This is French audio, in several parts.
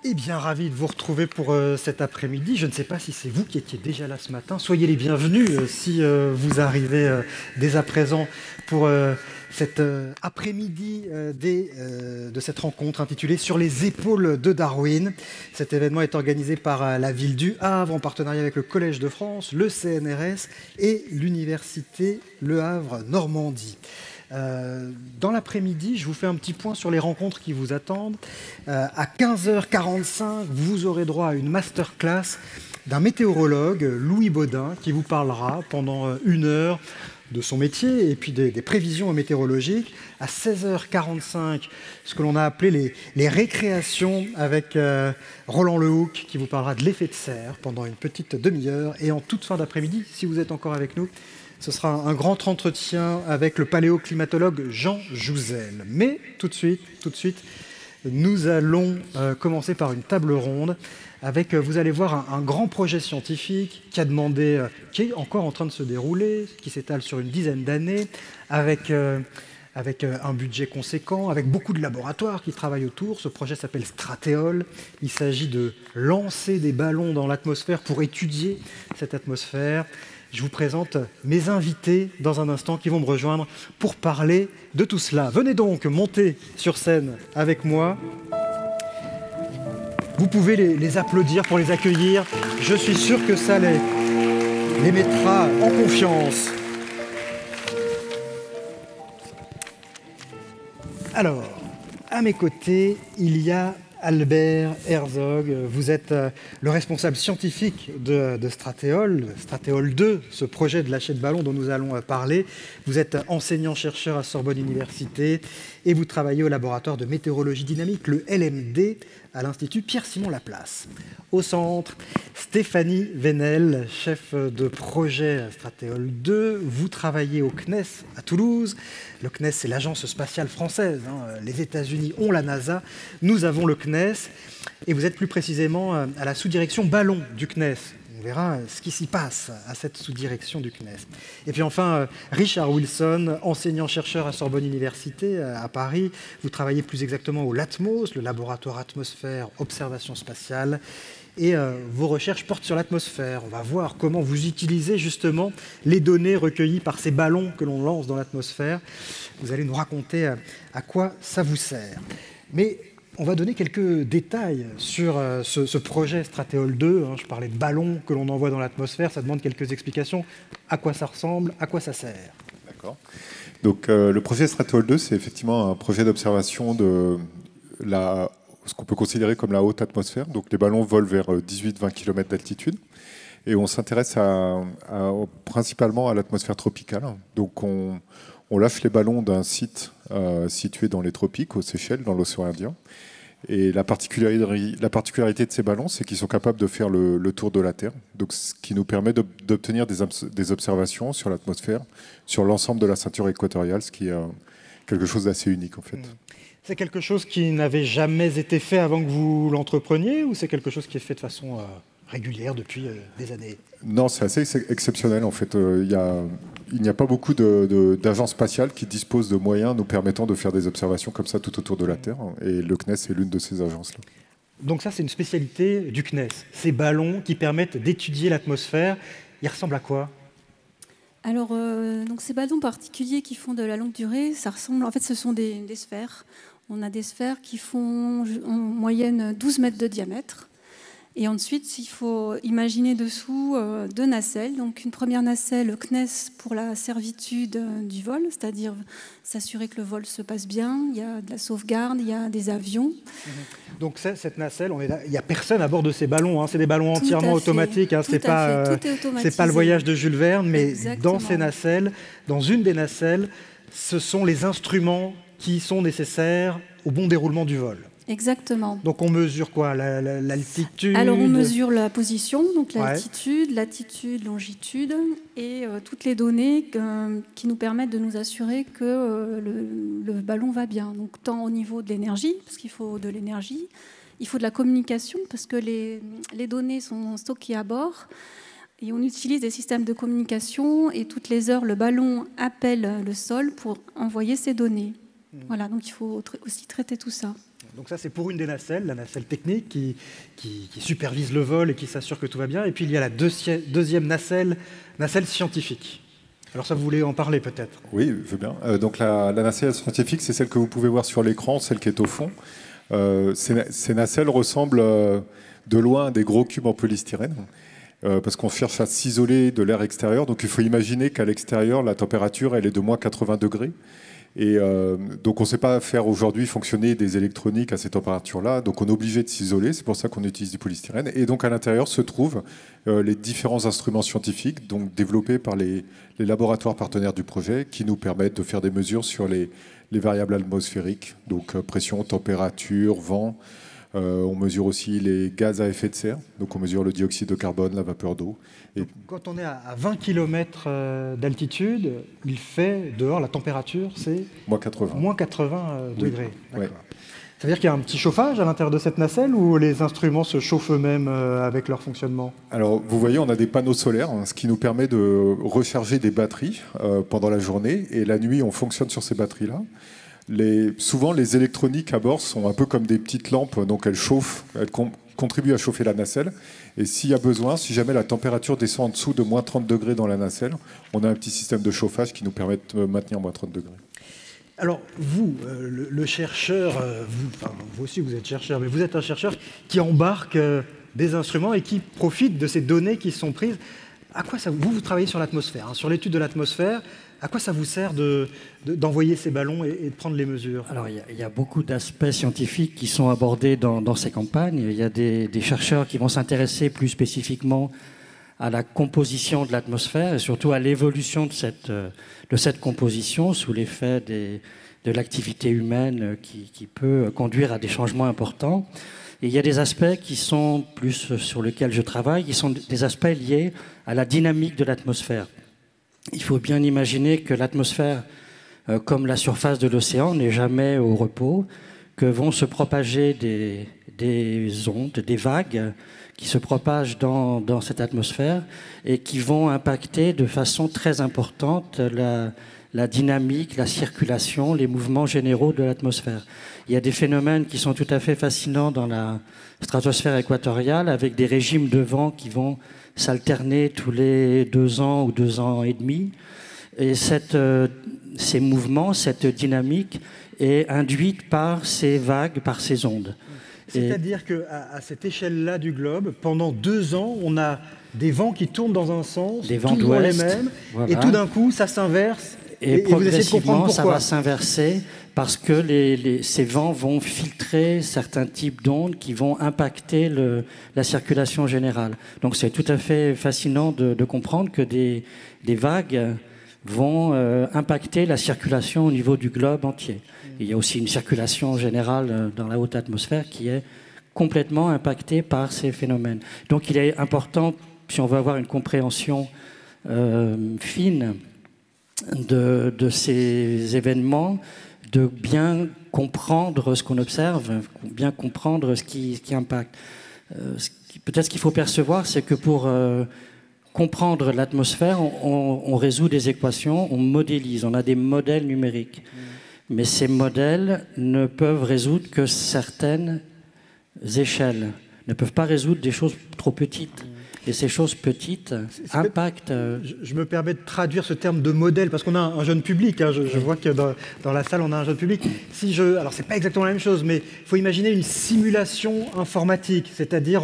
Eh bien, ravi de vous retrouver pour cet après-midi. Je ne sais pas si c'est vous qui étiez déjà là ce matin. Soyez les bienvenus si vous arrivez dès à présent pour cet après-midi de cette rencontre intitulée Sur les épaules de Darwin. Cet événement est organisé par la ville du Havre en partenariat avec le Collège de France, le CNRS et l'Université Le Havre Normandie. Dans l'après-midi, je vous fais un petit point sur les rencontres qui vous attendent. À 15h45, vous aurez droit à une masterclass d'un météorologue, Louis Baudin, qui vous parlera pendant 1 heure de son métier et puis des prévisions météorologiques. À 16h45, ce que l'on a appelé les récréations avec Roland Lehoucq, qui vous parlera de l'effet de serre pendant une petite demi-heure. Et en toute fin d'après-midi, si vous êtes encore avec nous, ce sera un grand entretien avec le paléoclimatologue Jean Jouzel. Mais tout de suite, nous allons commencer par une table ronde avec, vous allez voir, un grand projet scientifique qui est encore en train de se dérouler, qui s'étale sur une dizaine d'années, avec un budget conséquent, avec beaucoup de laboratoires qui travaillent autour. Ce projet s'appelle Stratéol. Il s'agit de lancer des ballons dans l'atmosphère pour étudier cette atmosphère. Je vous présente mes invités dans un instant qui vont me rejoindre pour parler de tout cela. Venez donc monter sur scène avec moi. Vous pouvez les applaudir pour les accueillir. Je suis sûr que ça les mettra en confiance. Alors, à mes côtés, il y a Albert Herzog. Vous êtes le responsable scientifique de Stratéol, Stratéol 2, ce projet de lâcher de ballon dont nous allons parler. Vous êtes enseignant-chercheur à Sorbonne Université et vous travaillez au laboratoire de météorologie dynamique, le LMD, à l'Institut Pierre-Simon Laplace. Au centre, Stéphanie Venel, chef de projet Stratéol 2. Vous travaillez au CNES à Toulouse. Le CNES, c'est l'agence spatiale française. Les États-Unis ont la NASA. Nous avons le CNES. Et vous êtes plus précisément à la sous-direction ballon du CNES. On verra ce qui s'y passe à cette sous-direction du CNES. Et puis enfin, Richard Wilson, enseignant-chercheur à Sorbonne Université à Paris. Vous travaillez plus exactement au LATMOS, le laboratoire atmosphère observation spatiale. Et vos recherches portent sur l'atmosphère. On va voir comment vous utilisez justement les données recueillies par ces ballons que l'on lance dans l'atmosphère. Vous allez nous raconter à quoi ça vous sert. Mais on va donner quelques détails sur ce projet Stratéol 2. Je parlais de ballons que l'on envoie dans l'atmosphère. Ça demande quelques explications. À quoi ça ressemble? À quoi ça sert? D'accord. Donc, le projet Stratéol 2, c'est effectivement un projet d'observation de ce qu'on peut considérer comme la haute atmosphère. Donc, les ballons volent vers 18-20 km d'altitude. Et on s'intéresse principalement à l'atmosphère tropicale. Donc, on lâche les ballons d'un site situé dans les tropiques, aux Seychelles, dans l'océan Indien. Et la particularité de ces ballons, c'est qu'ils sont capables de faire le tour de la Terre, donc ce qui nous permet d'obtenir des observations sur l'atmosphère, sur l'ensemble de la ceinture équatoriale, ce qui est quelque chose d'assez unique en fait. C'est quelque chose qui n'avait jamais été fait avant que vous l'entrepreniez, ou c'est quelque chose qui est fait de façon régulière depuis des années? Non, c'est assez exceptionnel en fait. Il n'y a pas beaucoup d'agences spatiales qui disposent de moyens nous permettant de faire des observations comme ça tout autour de la Terre. Et le CNES est l'une de ces agences-là. Donc ça, c'est une spécialité du CNES. Ces ballons qui permettent d'étudier l'atmosphère. Ils ressemblent à quoi? Alors, donc ces ballons particuliers qui font de la longue durée, ça ressemble. En fait, ce sont des sphères. On a des sphères qui font en moyenne 12 mètres de diamètre. Et ensuite, il faut imaginer dessous 2 nacelles. Donc une première nacelle, le CNES, pour la servitude du vol, c'est-à-dire s'assurer que le vol se passe bien. Il y a de la sauvegarde, il y a des avions. Donc cette nacelle, il n'y a personne à bord de ces ballons. C'est des ballons entièrement automatiques. Ce n'est pas le voyage de Jules Verne, mais exactement. Dans ces nacelles, dans une des nacelles, ce sont les instruments qui sont nécessaires au bon déroulement du vol. Exactement. Donc on mesure quoi? L'altitude? Alors on mesure la position, donc l'altitude, latitude, longitude et toutes les données qui nous permettent de nous assurer que le ballon va bien. Donc tant au niveau de l'énergie, parce qu'il faut de l'énergie, il faut de la communication, parce que les données sont stockées à bord. Et on utilise des systèmes de communication et toutes les heures, le ballon appelle le sol pour envoyer ces données. Voilà, donc il faut aussi traiter tout ça. Donc ça, c'est pour une des nacelles, la nacelle technique qui supervise le vol et qui s'assure que tout va bien. Et puis il y a la deuxième nacelle scientifique. Alors ça, vous voulez en parler peut-être? Oui, je veux bien. Donc la nacelle scientifique, c'est celle que vous pouvez voir sur l'écran, celle qui est au fond. Ces nacelles ressemblent de loin à des gros cubes en polystyrène. Parce qu'on cherche à s'isoler de l'air extérieur. Donc il faut imaginer qu'à l'extérieur, la température, elle est de moins 80 degrés. Et donc on ne sait pas faire aujourd'hui fonctionner des électroniques à ces températures-là. Donc on est obligé de s'isoler. C'est pour ça qu'on utilise du polystyrène. Et donc à l'intérieur se trouvent les différents instruments scientifiques donc développés par les laboratoires partenaires du projet qui nous permettent de faire des mesures sur les variables atmosphériques. Donc pression, température, vent. On mesure aussi les gaz à effet de serre, donc on mesure le dioxyde de carbone, la vapeur d'eau. Et quand on est à 20 km d'altitude, il fait dehors, la température, c'est moins 80. Moins 80 degrés. Oui. Ça veut dire qu'il y a un petit chauffage à l'intérieur de cette nacelle ou les instruments se chauffent eux-mêmes avec leur fonctionnement? Alors, vous voyez, on a des panneaux solaires, ce qui nous permet de recharger des batteries pendant la journée. Et la nuit, on fonctionne sur ces batteries-là. Souvent, les électroniques à bord sont un peu comme des petites lampes, donc elles chauffent, elles contribuent à chauffer la nacelle. Et s'il y a besoin, si jamais la température descend en dessous de moins 30 degrés dans la nacelle, on a un petit système de chauffage qui nous permet de maintenir moins 30 degrés. Alors, vous, le chercheur, vous aussi vous êtes chercheur, mais vous êtes un chercheur qui embarque des instruments et qui profite de ces données qui sont prises. À quoi ça vous travaillez sur l'atmosphère, sur l'étude de l'atmosphère. À quoi ça vous sert d'envoyer ces ballons et de prendre les mesures? Alors, il y a beaucoup d'aspects scientifiques qui sont abordés dans ces campagnes. Il y a des chercheurs qui vont s'intéresser plus spécifiquement à la composition de l'atmosphère et surtout à l'évolution de cette composition sous l'effet de l'activité humaine qui peut conduire à des changements importants. Et il y a des aspects qui sont plus sur lesquels je travaille, qui sont des aspects liés à la dynamique de l'atmosphère. Il faut bien imaginer que l'atmosphère, comme la surface de l'océan, n'est jamais au repos, que vont se propager des ondes, des vagues qui se propagent dans cette atmosphère et qui vont impacter de façon très importante la dynamique, la circulation, les mouvements généraux de l'atmosphère. Il y a des phénomènes qui sont tout à fait fascinants dans la stratosphère équatoriale avec des régimes de vent qui vont s'alterner tous les 2 ans ou 2 ans et demi. Et ces mouvements, cette dynamique est induite par ces vagues, par ces ondes. C'est-à-dire qu'à cette échelle-là du globe, pendant 2 ans, on a des vents qui tournent dans un sens, des vents toujours les d'ouest, mêmes, voilà. Et tout d'un coup, ça s'inverse. Et progressivement, ça va s'inverser parce que ces vents vont filtrer certains types d'ondes qui vont impacter la circulation générale. Donc c'est tout à fait fascinant de comprendre que des vagues vont impacter la circulation au niveau du globe entier. Il y a aussi une circulation générale dans la haute atmosphère qui est complètement impactée par ces phénomènes. Donc il est important, si on veut avoir une compréhension fine de ces événements, de bien comprendre ce qu'on observe, bien comprendre ce qui impacte. Peut-être ce qu'il faut percevoir, c'est que pour comprendre l'atmosphère, on résout des équations, on modélise, on a des modèles numériques. Mais ces modèles ne peuvent résoudre que certaines échelles, ne peuvent pas résoudre des choses trop petites. Et ces choses petites impactent... Je me permets de traduire ce terme de modèle, parce qu'on a un jeune public. Hein, je vois que dans la salle, on a un jeune public. Alors, c'est pas exactement la même chose, mais il faut imaginer une simulation informatique. C'est-à-dire,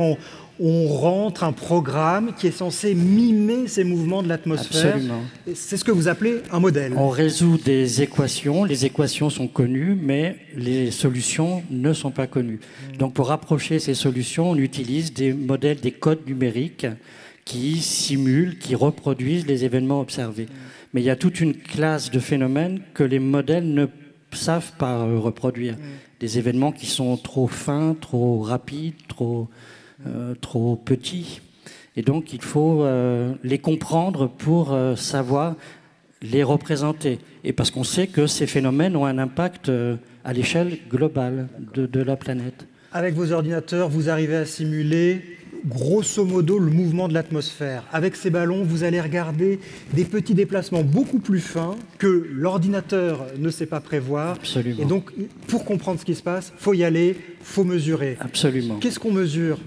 on rentre un programme qui est censé mimer ces mouvements de l'atmosphère. Absolument. C'est ce que vous appelez un modèle. On résout des équations. Les équations sont connues, mais les solutions ne sont pas connues. Donc, pour rapprocher ces solutions, on utilise des modèles, des codes numériques qui simulent, qui reproduisent les événements observés. Mais il y a toute une classe de phénomènes que les modèles ne savent pas reproduire. Des événements qui sont trop fins, trop rapides, trop petits. Et donc, il faut les comprendre pour savoir les représenter. Et parce qu'on sait que ces phénomènes ont un impact à l'échelle globale de la planète. Avec vos ordinateurs, vous arrivez à simuler grosso modo le mouvement de l'atmosphère. Avec ces ballons, vous allez regarder des petits déplacements beaucoup plus fins que l'ordinateur ne sait pas prévoir. Absolument. Et donc, pour comprendre ce qui se passe, il faut y aller, il faut mesurer. Absolument. Qu'est-ce qu'on mesure ?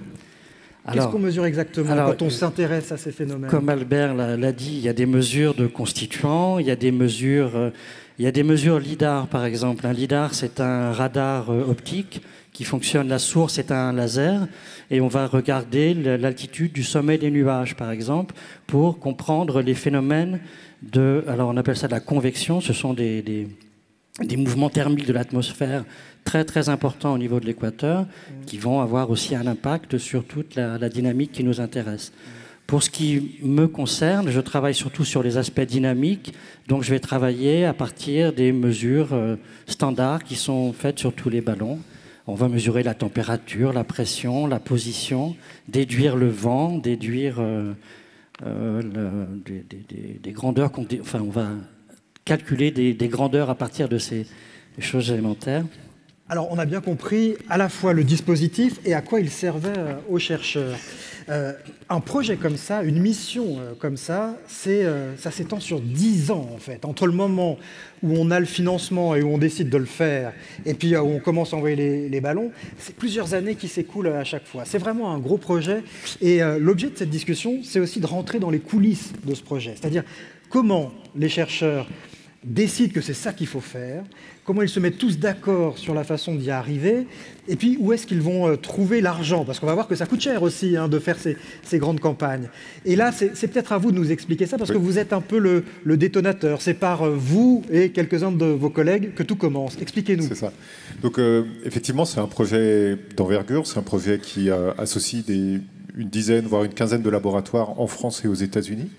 Qu'est-ce qu'on mesure exactement quand on s'intéresse à ces phénomènes ? Comme Albert l'a dit, il y a des mesures de constituants, il y a des mesures LIDAR, par exemple. Un LIDAR, c'est un radar optique qui fonctionne. La source est un laser et on va regarder l'altitude du sommet des nuages, par exemple, pour comprendre les phénomènes alors on appelle ça de la convection. Ce sont des mouvements thermiques de l'atmosphère très très importants au niveau de l'équateur qui vont avoir aussi un impact sur toute la dynamique qui nous intéresse. Pour ce qui me concerne, je travaille surtout sur les aspects dynamiques, donc je vais travailler à partir des mesures standards qui sont faites sur tous les ballons. On va mesurer la température, la pression, la position, déduire le vent, déduire des grandeurs, on va calculer des grandeurs à partir de ces choses élémentaires. Alors, on a bien compris à la fois le dispositif et à quoi il servait aux chercheurs. Un projet comme ça, une mission comme ça, ça s'étend sur 10 ans, en fait. Entre le moment où on a le financement et où on décide de le faire, et puis où on commence à envoyer les ballons, c'est plusieurs années qui s'écoulent à chaque fois. C'est vraiment un gros projet. Et l'objet de cette discussion, c'est aussi de rentrer dans les coulisses de ce projet. C'est-à-dire comment les chercheurs décident que c'est ça qu'il faut faire, comment ils se mettent tous d'accord sur la façon d'y arriver, et puis où est-ce qu'ils vont trouver l'argent, parce qu'on va voir que ça coûte cher aussi de faire ces grandes campagnes. Et là, c'est peut-être à vous de nous expliquer ça, parce que vous êtes un peu le détonateur. C'est par vous et quelques-uns de vos collègues que tout commence. Expliquez-nous. C'est ça. Donc effectivement, c'est un projet d'envergure, c'est un projet qui associe une dizaine, voire une quinzaine de laboratoires en France et aux États-Unis.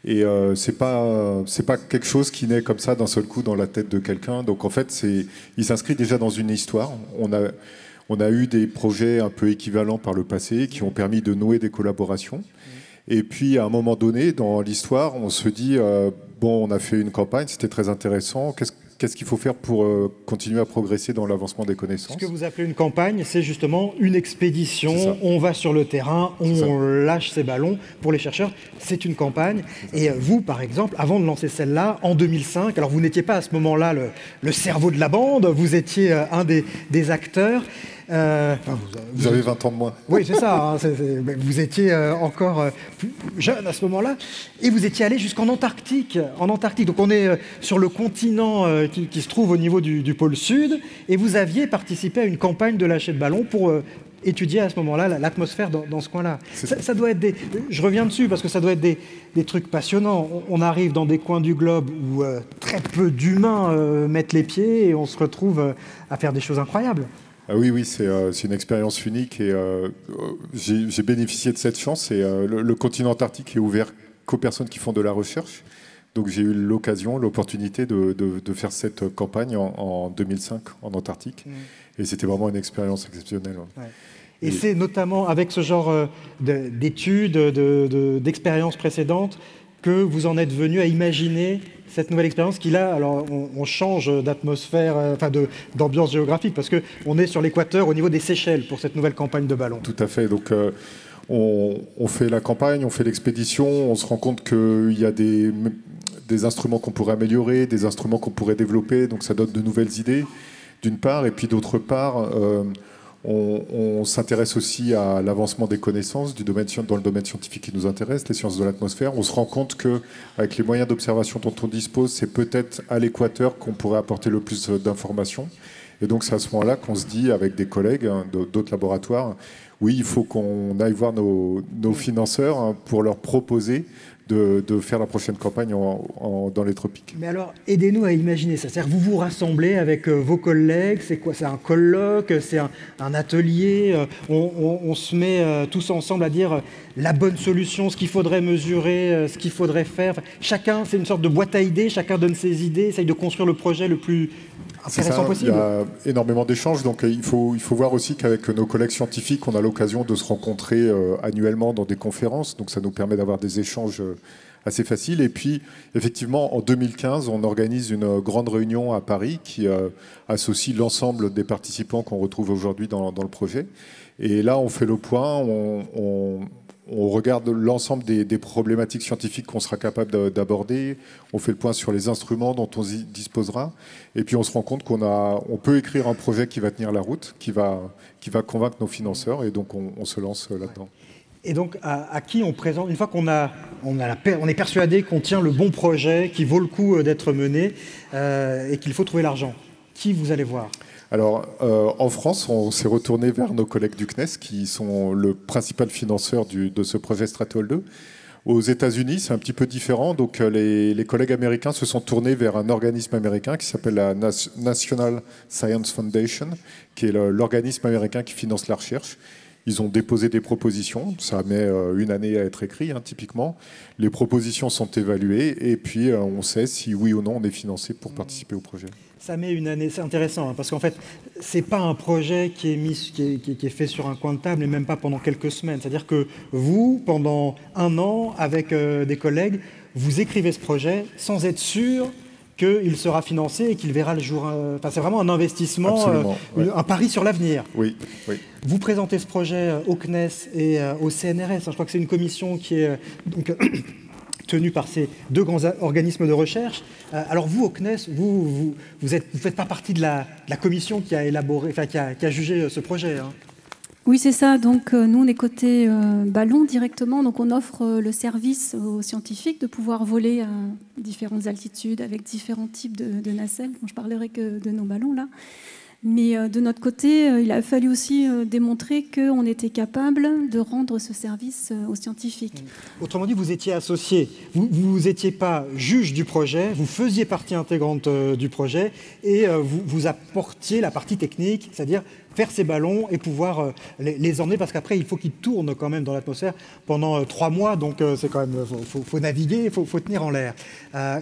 Et c'est pas quelque chose qui naît comme ça d'un seul coup dans la tête de quelqu'un. Donc en fait, il s'inscrit déjà dans une histoire. On a eu des projets un peu équivalents par le passé qui ont permis de nouer des collaborations. Et puis à un moment donné, dans l'histoire, on se dit bon, on a fait une campagne, c'était très intéressant. Qu'est-ce qu'il faut faire pour continuer à progresser dans l'avancement des connaissances ? Ce que vous appelez une campagne, c'est justement une expédition. On va sur le terrain, on lâche ses ballons. Pour les chercheurs, c'est une campagne. Et vous, par exemple, avant de lancer celle-là, en 2005, alors vous n'étiez pas à ce moment-là le cerveau de la bande, vous étiez un des acteurs. Vous avez 20 ans de moins. Oui, c'est ça. Vous étiez encore jeune à ce moment-là. Et vous étiez allé jusqu'en Antarctique. Donc on est sur le continent qui se trouve au niveau du pôle sud. Et vous aviez participé à une campagne de lâcher de ballons pour étudier à ce moment-là l'atmosphère dans ce coin-là. Ça doit être je reviens dessus parce que ça doit être des trucs passionnants. On arrive dans des coins du globe où très peu d'humains mettent les pieds et on se retrouve à faire des choses incroyables. Ah oui, c'est une expérience unique et j'ai bénéficié de cette chance. Et le continent antarctique est ouvert qu'aux personnes qui font de la recherche. Donc j'ai eu l'opportunité de faire cette campagne en 2005 en Antarctique. Et c'était vraiment une expérience exceptionnelle. Ouais. Et c'est notamment avec ce genre d'études, d'expériences précédentes que vous en êtes venu à imaginer cette nouvelle expérience qui là, alors on change d'atmosphère, d'ambiance géographique parce qu'on est sur l'équateur au niveau des Seychelles pour cette nouvelle campagne de ballons. Tout à fait. Donc on fait la campagne, on fait l'expédition, on se rend compte qu'il y a des instruments qu'on pourrait améliorer, des instruments qu'on pourrait développer, donc ça donne de nouvelles idées d'une part, et puis d'autre part, on s'intéresse aussi à l'avancement des connaissances dans le domaine scientifique qui nous intéresse, les sciences de l'atmosphère. On se rend compte qu'avec les moyens d'observation dont on dispose, c'est peut-être à l'équateur qu'on pourrait apporter le plus d'informations. Et donc c'est à ce moment-là qu'on se dit avec des collègues d'autres laboratoires, oui, il faut qu'on aille voir nos financeurs pour leur proposer de faire la prochaine campagne dans les tropiques. Mais alors, aidez-nous à imaginer ça. C'est-à-dire, vous vous rassemblez avec vos collègues, c'est quoi? C'est un colloque, c'est un atelier, on se met tous ensemble à dire la bonne solution, ce qu'il faudrait mesurer, ce qu'il faudrait faire. Enfin, chacun, c'est une sorte de boîte à idées, chacun donne ses idées, essaye de construire le projet le plus intéressant possible. Il y a énormément d'échanges, donc il faut voir aussi qu'avec nos collègues scientifiques, on a l'occasion de se rencontrer annuellement dans des conférences, donc ça nous permet d'avoir des échanges assez facile. Et puis, effectivement, en 2015, on organise une grande réunion à Paris qui associe l'ensemble des participants qu'on retrouve aujourd'hui dans le projet. Et là, on fait le point, on regarde l'ensemble des problématiques scientifiques qu'on sera capable d'aborder. On fait le point sur les instruments dont on disposera. Et puis, on se rend compte qu'on peut écrire un projet qui va tenir la route, qui va convaincre nos financeurs. Et donc, on se lance là-dedans. Et donc, à qui on présente, une fois qu'on est persuadé qu'on tient le bon projet, qui vaut le coup d'être mené et qu'il faut trouver l'argent, qui vous allez voir ? Alors, en France, on s'est retourné vers nos collègues du CNES, qui sont le principal financeur de ce projet Stratol 2. Aux États-Unis, c'est un petit peu différent. Donc, les collègues américains se sont tournés vers un organisme américain qui s'appelle la National Science Foundation, qui est l'organisme américain qui finance la recherche. Ils ont déposé des propositions, ça met une année à être écrit, typiquement. Les propositions sont évaluées et puis on sait si oui ou non on est financé pour participer au projet. Ça met une année, c'est intéressant, parce qu'en fait, c'est pas un projet qui est fait sur un coin de table et même pas pendant quelques semaines. C'est-à-dire que vous, pendant un an, avec des collègues, vous écrivez ce projet sans être sûr qu'il sera financé et qu'il verra le jour. Enfin, c'est vraiment un investissement, un pari sur l'avenir. Oui, oui. Vous présentez ce projet au CNES et au CNRS. Je crois que c'est une commission qui est tenue par ces deux grands organismes de recherche. Alors vous, au CNES, vous faites pas partie de la commission qui a élaboré, enfin, qui a jugé ce projet. Oui, c'est ça. Donc, nous, on est côté ballon directement. Donc, on offre le service aux scientifiques de pouvoir voler à différentes altitudes avec différents types de nacelles. Bon, je parlerai que de nos ballons, là. Mais de notre côté, il a fallu aussi démontrer qu'on était capable de rendre ce service aux scientifiques. Autrement dit, vous étiez associé. Vous n'étiez pas juge du projet, vous faisiez partie intégrante du projet et vous apportiez la partie technique, c'est-à-dire faire ces ballons et pouvoir les emmener, parce qu'après, il faut qu'ils tournent quand même dans l'atmosphère pendant 3 mois, donc c'est quand même, faut naviguer, il faut tenir en l'air.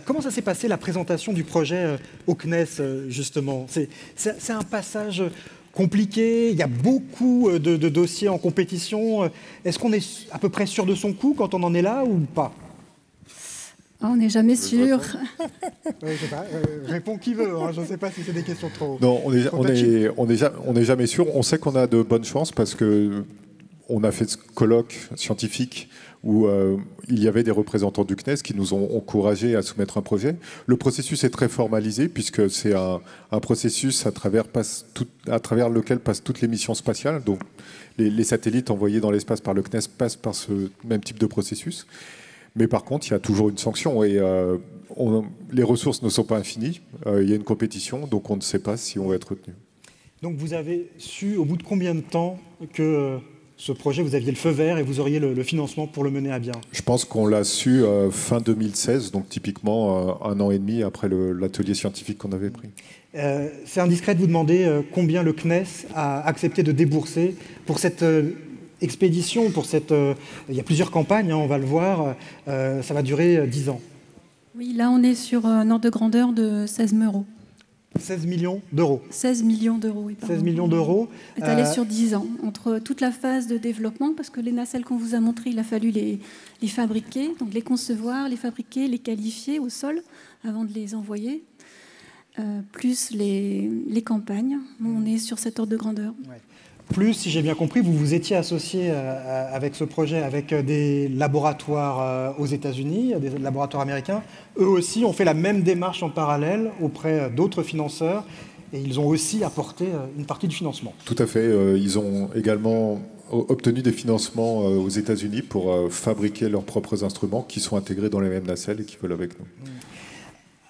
Comment ça s'est passé, la présentation du projet au CNES, justement ? C'est un passage compliqué, il y a beaucoup de dossiers en compétition. Est-ce qu'on est à peu près sûr de son coup quand on en est là ou pas ? On n'est jamais sûr. Je sais pas, réponds qui veut, je ne sais pas si c'est des questions trop... Non, on n'est jamais sûr. On sait qu'on a de bonnes chances parce qu'on a fait ce colloque scientifique où il y avait des représentants du CNES qui nous ont encouragés à soumettre un projet. Le processus est très formalisé puisque c'est un processus à travers lequel passent toutes les missions spatiales. Donc les satellites envoyés dans l'espace par le CNES passent par ce même type de processus. Mais par contre, il y a toujours une sanction et les ressources ne sont pas infinies. Il y a une compétition, donc on ne sait pas si on va être retenu. Donc vous avez su, au bout de combien de temps, que ce projet, vous aviez le feu vert et vous auriez le financement pour le mener à bien ? Je pense qu'on l'a su fin 2016, donc typiquement 1 an et demi après l'atelier scientifique qu'on avait pris. C'est indiscret de vous demander combien le CNES a accepté de débourser pour cette... expédition pour cette... il y a plusieurs campagnes, on va le voir, ça va durer 10 ans. Oui, là on est sur un ordre de grandeur de 16 euros. 16 millions d'euros. 16 millions d'euros, oui. Pardon. 16 millions d'euros. Étalé sur 10 ans, entre toute la phase de développement, parce que les nacelles qu'on vous a montrées, il a fallu les fabriquer, donc les concevoir, les fabriquer, les qualifier au sol avant de les envoyer, plus les campagnes. On est sur cet ordre de grandeur. Ouais. Plus, si j'ai bien compris, vous étiez associé avec ce projet avec des laboratoires aux États-Unis, des laboratoires américains. Eux aussi ont fait la même démarche en parallèle auprès d'autres financeurs et ils ont aussi apporté une partie du financement. Tout à fait. Ils ont également obtenu des financements aux États-Unis pour fabriquer leurs propres instruments qui sont intégrés dans les mêmes nacelles et qui volent avec nous.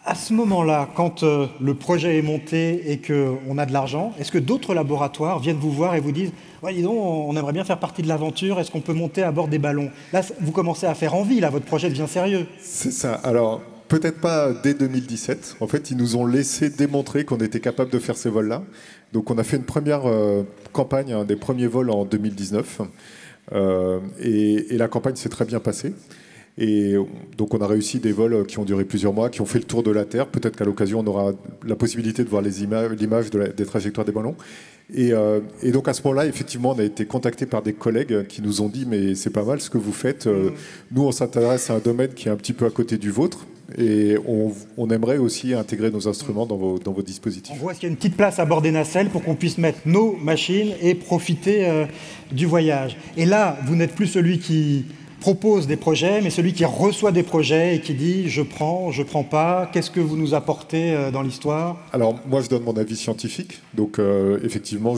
À ce moment-là, quand le projet est monté et qu'on a de l'argent, est-ce que d'autres laboratoires viennent vous voir et vous disent « Ouais, dis donc, on aimerait bien faire partie de l'aventure, est-ce qu'on peut monter à bord des ballons ?» Là, vous commencez à faire envie, là, votre projet devient sérieux. C'est ça. Alors, peut-être pas dès 2017. En fait, ils nous ont laissé démontrer qu'on était capable de faire ces vols-là. Donc, on a fait une première campagne, des premiers vols en 2019. Et la campagne s'est très bien passée. Et donc on a réussi des vols qui ont duré plusieurs mois, qui ont fait le tour de la Terre. Peut-être qu'à l'occasion, on aura la possibilité de voir l'image des trajectoires des ballons. Et donc à ce moment-là, effectivement, on a été contacté par des collègues qui nous ont dit mais c'est pas mal ce que vous faites. Nous, on s'intéresse à un domaine qui est un petit peu à côté du vôtre. Et on aimerait aussi intégrer nos instruments dans vos dispositifs. On voit qu'il y a une petite place à bord des nacelles pour qu'on puisse mettre nos machines et profiter du voyage. Et là, vous n'êtes plus celui qui propose des projets, mais celui qui reçoit des projets et qui dit je prends pas, qu'est-ce que vous nous apportez dans l'histoire? Alors moi je donne mon avis scientifique, donc effectivement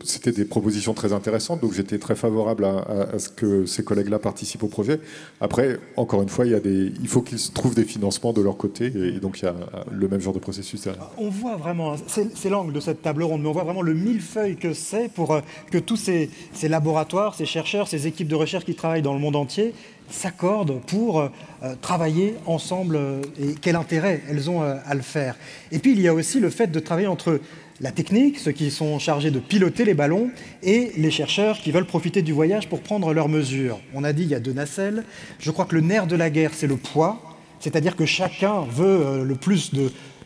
c'était des propositions très intéressantes, donc j'étais très favorable à ce que ces collègues-là participent au projet. Après, encore une fois, il faut qu'ils trouvent des financements de leur côté, et donc il y a le même genre de processus derrière. On voit vraiment, c'est l'angle de cette table ronde, mais on voit vraiment le millefeuille que c'est pour que tous ces laboratoires, ces chercheurs, ces équipes de recherche qui travaillent dans le monde entier s'accordent pour travailler ensemble et quel intérêt elles ont à le faire. Et puis il y a aussi le fait de travailler entre la technique, ceux qui sont chargés de piloter les ballons, et les chercheurs qui veulent profiter du voyage pour prendre leurs mesures. On a dit il y a 2 nacelles. Je crois que le nerf de la guerre, c'est le poids, c'est-à-dire que chacun veut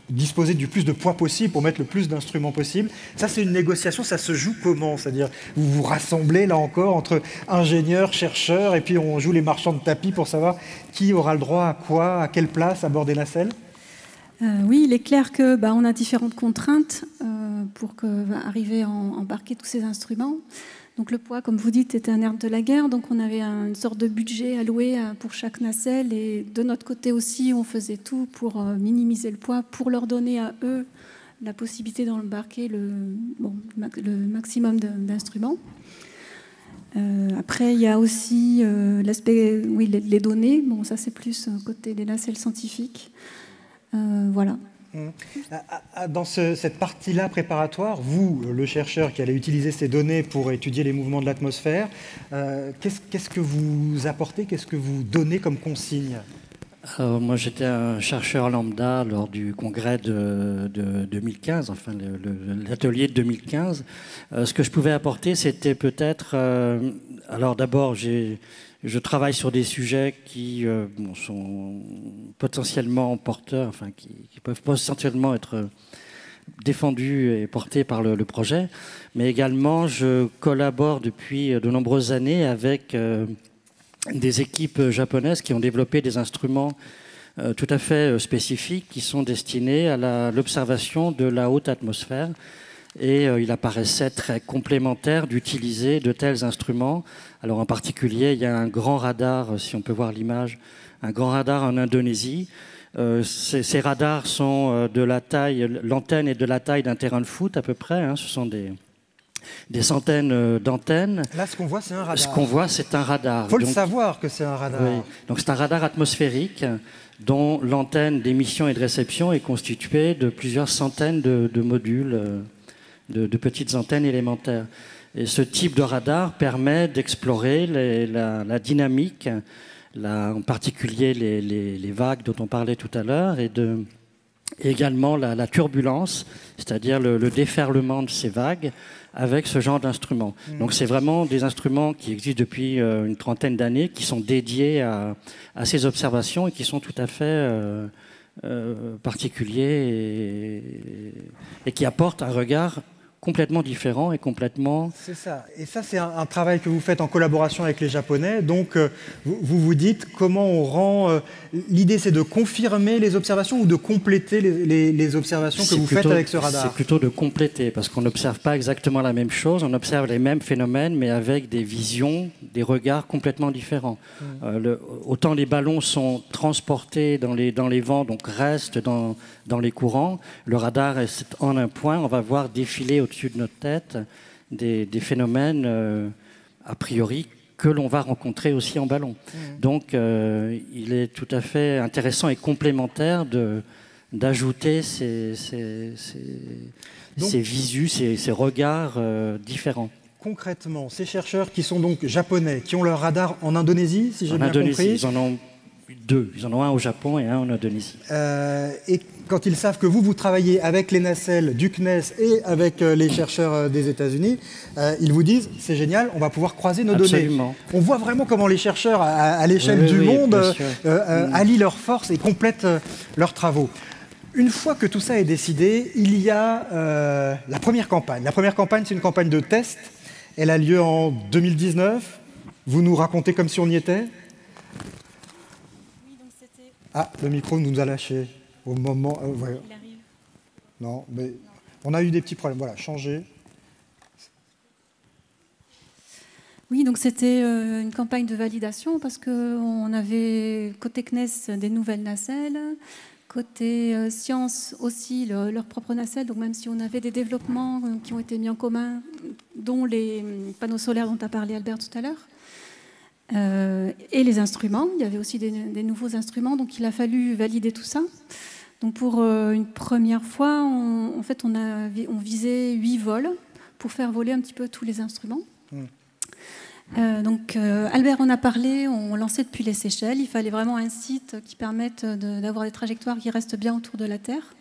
disposer du plus de poids possible pour mettre le plus d'instruments possible. Ça, c'est une négociation, ça se joue comment? C'est-à-dire, vous vous rassemblez, là encore, entre ingénieurs, chercheurs, et puis on joue les marchands de tapis pour savoir qui aura le droit à quoi, à quelle place à bord des nacelles? Oui, il est clair qu'on a différentes contraintes pour arriver à embarquer tous ces instruments. Donc le poids, comme vous dites, était un nerf de la guerre. Donc on avait une sorte de budget alloué pour chaque nacelle. Et de notre côté aussi, on faisait tout pour minimiser le poids, pour leur donner à eux la possibilité d'embarquer le maximum d'instruments. Après, il y a aussi l'aspect, oui, les données. Bon, ça c'est plus côté des nacelles scientifiques. Voilà. Dans cette partie-là préparatoire, vous, le chercheur qui allez utiliser ces données pour étudier les mouvements de l'atmosphère, qu'est-ce que vous apportez, qu'est-ce que vous donnez comme consigne? Moi, j'étais un chercheur lambda lors du congrès de 2015, enfin l'atelier de 2015. Ce que je pouvais apporter, c'était peut-être... alors d'abord, je travaille sur des sujets qui sont potentiellement porteurs, enfin qui peuvent potentiellement être défendus et portés par le projet, mais également je collabore depuis de nombreuses années avec des équipes japonaises qui ont développé des instruments tout à fait spécifiques qui sont destinés à l'observation de la haute atmosphère. Et il apparaissait très complémentaire d'utiliser de tels instruments. Alors en particulier, il y a un grand radar, si on peut voir l'image, un grand radar en Indonésie. Ces radars sont de la taille, l'antenne est de la taille d'un terrain de foot à peu près. Ce sont des centaines d'antennes. Là, ce qu'on voit, c'est un radar. Ce qu'on voit, c'est un radar. Il faut le savoir que c'est un radar. Oui. Donc c'est un radar atmosphérique dont l'antenne d'émission et de réception est constituée de plusieurs centaines de modules. De petites antennes élémentaires. Et ce type de radar permet d'explorer la dynamique, en particulier les vagues dont on parlait tout à l'heure, et également la turbulence, c'est-à-dire le déferlement de ces vagues avec ce genre d'instruments. Donc c'est vraiment des instruments qui existent depuis une trentaine d'années, qui sont dédiés à ces observations et qui sont tout à fait... particulier et qui apporte un regard complètement différent et complètement... C'est ça. Et ça, c'est un travail que vous faites en collaboration avec les Japonais. Donc, vous dites comment on rend... L'idée, c'est de confirmer les observations ou de compléter les observations que vous faites avec ce radar? C'est plutôt de compléter, parce qu'on n'observe pas exactement la même chose. On observe les mêmes phénomènes, mais avec des visions, des regards complètement différents. Autant les ballons sont transportés dans les vents, donc restent dans les courants. Le radar est en un point. On va voir défiler au-dessus de notre tête des phénomènes a priori que l'on va rencontrer aussi en ballon. Donc il est tout à fait intéressant et complémentaire d'ajouter ces visus, ces regards différents. Concrètement, ces chercheurs qui sont donc japonais, qui ont leur radar en Indonésie, si j'ai bien compris. 2. Ils en ont un au Japon et un en Indonésie. Et quand ils savent que vous travaillez avec les nacelles du CNES et avec les chercheurs des États-Unis, ils vous disent c'est génial, on va pouvoir croiser nos Absolument. données. On voit vraiment comment les chercheurs à l'échelle du monde allient leurs forces et complètent leurs travaux. Une fois que tout ça est décidé, il y a la première campagne. La première campagne, c'est une campagne de test. Elle a lieu en 2019. Vous nous racontez comme si on y était ? Oui, donc c'était... Ah, le micro nous a lâché au moment... ouais. Il arrive. Non, mais on a eu des petits problèmes. Voilà, changer. Oui, donc c'était une campagne de validation parce qu'on avait côté CNES des nouvelles nacelles, côté sciences aussi leur propre nacelle. Donc même si on avait des développements qui ont été mis en commun, dont les panneaux solaires dont a parlé Albert tout à l'heure, et les instruments, il y avait aussi des nouveaux instruments, donc il a fallu valider tout ça. Donc pour une première fois, on visait 8 vols pour faire voler un petit peu tous les instruments. Donc Albert en a parlé, on lançait depuis les Seychelles. Il fallait vraiment un site qui permette d'avoir des trajectoires qui restent bien autour de la Terre.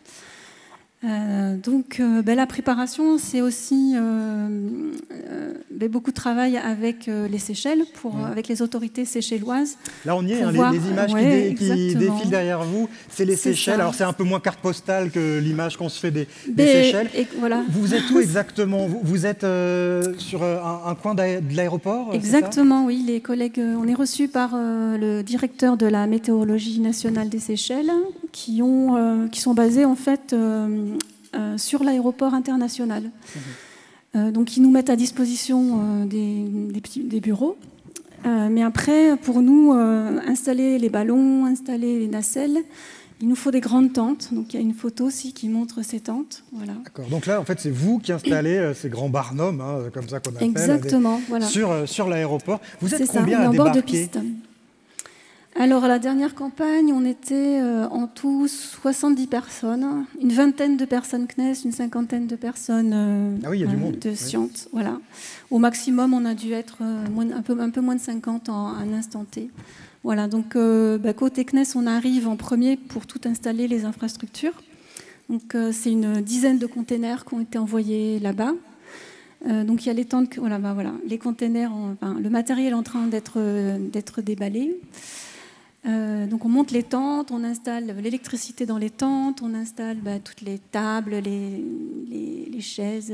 La préparation, c'est aussi beaucoup de travail avec les Seychelles, avec les autorités séchelloises. Là, on y est, voir... les images qui défilent derrière vous, c'est les Seychelles. Alors, c'est un peu moins carte postale que l'image qu'on se fait des Seychelles. Voilà. Vous êtes où exactement ? Vous êtes sur un coin de l'aéroport ? Exactement, oui. Les collègues, on est reçus par le directeur de la météorologie nationale des Seychelles, qui sont basés en fait sur l'aéroport international. Donc ils nous mettent à disposition des bureaux. Mais après, pour nous, installer les ballons, installer les nacelles, il nous faut des grandes tentes. Donc il y a une photo aussi qui montre ces tentes. Voilà. D'accord. Donc là, en fait, c'est vous qui installez ces grands barnums, comme ça qu'on appelle, exactement, voilà. sur l'aéroport. Vous êtes c'est combien ça, on est à en bord de débarquer ? piste. Alors, à la dernière campagne, on était en tout 70 personnes, une vingtaine de personnes CNES, une cinquantaine de personnes il y a du monde. de sciences. Voilà. Au maximum, on a dû être un peu moins de 50 à un instant T. Voilà, donc côté CNES, on arrive en premier pour tout installer, les infrastructures. Donc, c'est une dizaine de containers qui ont été envoyés là-bas. Donc, il y a les tentes, les containers, le matériel est en train d'être déballé. Donc on monte les tentes, on installe l'électricité dans les tentes, on installe toutes les tables, les chaises,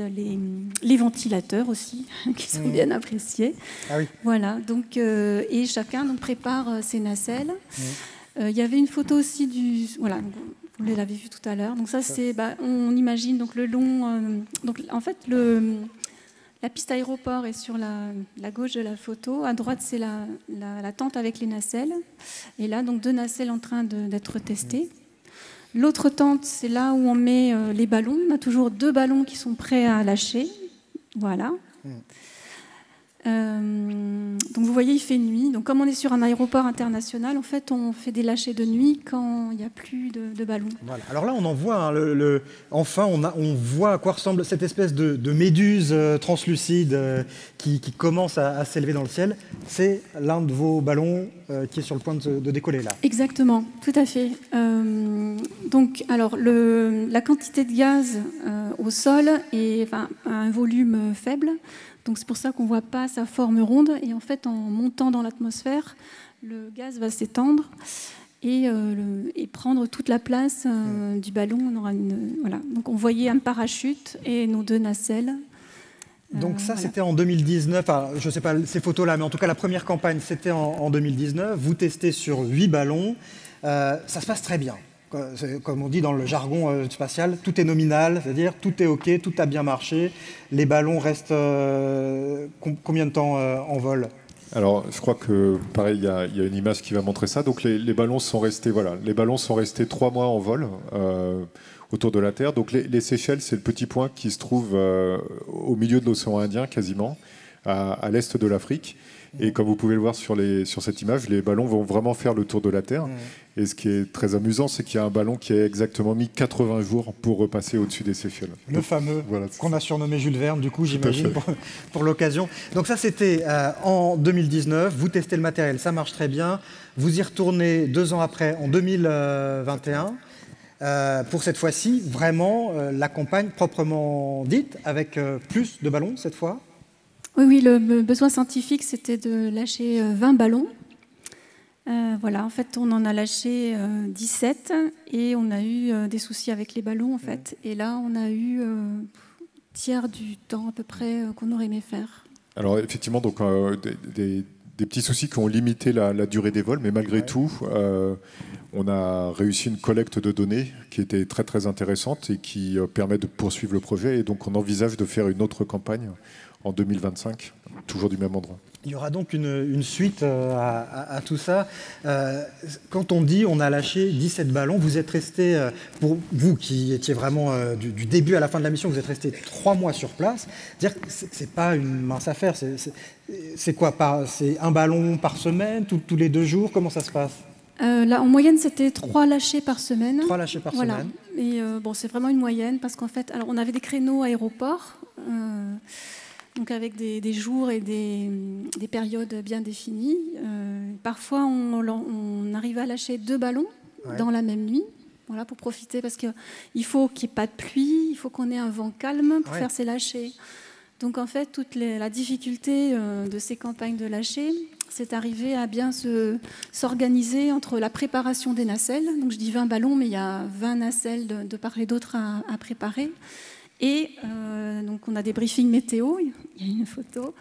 les ventilateurs aussi, qui sont bien appréciés. Ah oui. Voilà, donc, et chacun prépare ses nacelles. Il y avait une photo aussi voilà, vous l'avez vu tout à l'heure. Donc ça, c'est, on imagine donc le long... donc en fait, la piste aéroport est sur la gauche de la photo. À droite, c'est la tente avec les nacelles. Et là, donc 2 nacelles en train d'être testées. L'autre tente, c'est là où on met les ballons. On a toujours 2 ballons qui sont prêts à lâcher. Voilà. Donc vous voyez, il fait nuit. Donc comme on est sur un aéroport international, en fait, on fait des lâchers de nuit quand il n'y a plus de ballons. Voilà. Alors là, on en voit. Enfin, on voit à quoi ressemble cette espèce de méduse translucide qui commence à s'élever dans le ciel. C'est l'un de vos ballons qui est sur le point de décoller là. Exactement, tout à fait. Donc, alors, la quantité de gaz au sol est à un volume faible. Donc c'est pour ça qu'on ne voit pas sa forme ronde. Et en fait, en montant dans l'atmosphère, le gaz va s'étendre et prendre toute la place du ballon. On aura voilà. Donc on voyait un parachute et nos 2 nacelles. Donc ça, c'était en 2019. Alors, je ne sais pas ces photos-là, mais en tout cas, la première campagne, c'était en 2019. Vous testez sur 8 ballons. Ça se passe très bien. Comme on dit dans le jargon spatial, tout est nominal, c'est-à-dire tout est OK, tout a bien marché. Les ballons restent combien de temps en vol ? Alors, je crois que, pareil, il y a une image qui va montrer ça. Donc, les ballons sont restés, 3 mois en vol autour de la Terre. Donc, les Seychelles, c'est le petit point qui se trouve au milieu de l'océan Indien, quasiment, à l'est de l'Afrique. Et comme vous pouvez le voir sur cette image, les ballons vont vraiment faire le tour de la Terre. Et ce qui est très amusant, c'est qu'il y a un ballon qui a exactement mis 80 jours pour repasser au-dessus des Seychelles. Le fameux qu'on a surnommé Jules Verne, du coup, j'imagine, pour l'occasion. Donc ça, c'était en 2019. Vous testez le matériel, ça marche très bien. Vous y retournez 2 ans après, en 2021. Pour cette fois-ci, vraiment, la campagne proprement dite, avec plus de ballons cette fois. Oui, le besoin scientifique, c'était de lâcher 20 ballons. Voilà, en fait, on en a lâché 17 et on a eu des soucis avec les ballons, en fait. Et là, on a eu tiers du temps à peu près qu'on aurait aimé faire. Alors effectivement, donc, des petits soucis qui ont limité la durée des vols, mais malgré tout, on a réussi une collecte de données qui était très très intéressante et qui permet de poursuivre le projet. Et donc on envisage de faire une autre campagne en 2025, toujours du même endroit. Il y aura donc une suite à tout ça. Quand on dit on a lâché 17 ballons, vous êtes resté, pour vous qui étiez vraiment du début à la fin de la mission, vous êtes resté 3 mois sur place. Dire que c'est pas une mince affaire. C'est quoi, c'est un ballon par semaine, tous les 2 jours? Comment ça se passe? Là, en moyenne, c'était 3 lâchers par semaine. 3 lâchers par semaine. Et bon, c'est vraiment une moyenne parce qu'en fait, alors, on avait des créneaux aéroports. Donc avec des jours et des périodes bien définies. Parfois, on arrive à lâcher 2 ballons dans la même nuit, voilà, pour profiter, parce qu'il faut qu'il n'y ait pas de pluie, il faut qu'on ait un vent calme pour faire ces lâchers. Donc en fait, toute la difficulté de ces campagnes de lâcher, c'est arriver à bien s'organiser entre la préparation des nacelles. Donc je dis 20 ballons, mais il y a 20 nacelles de part et d'autre à préparer. Et donc on a des briefings météo, il y a une photo,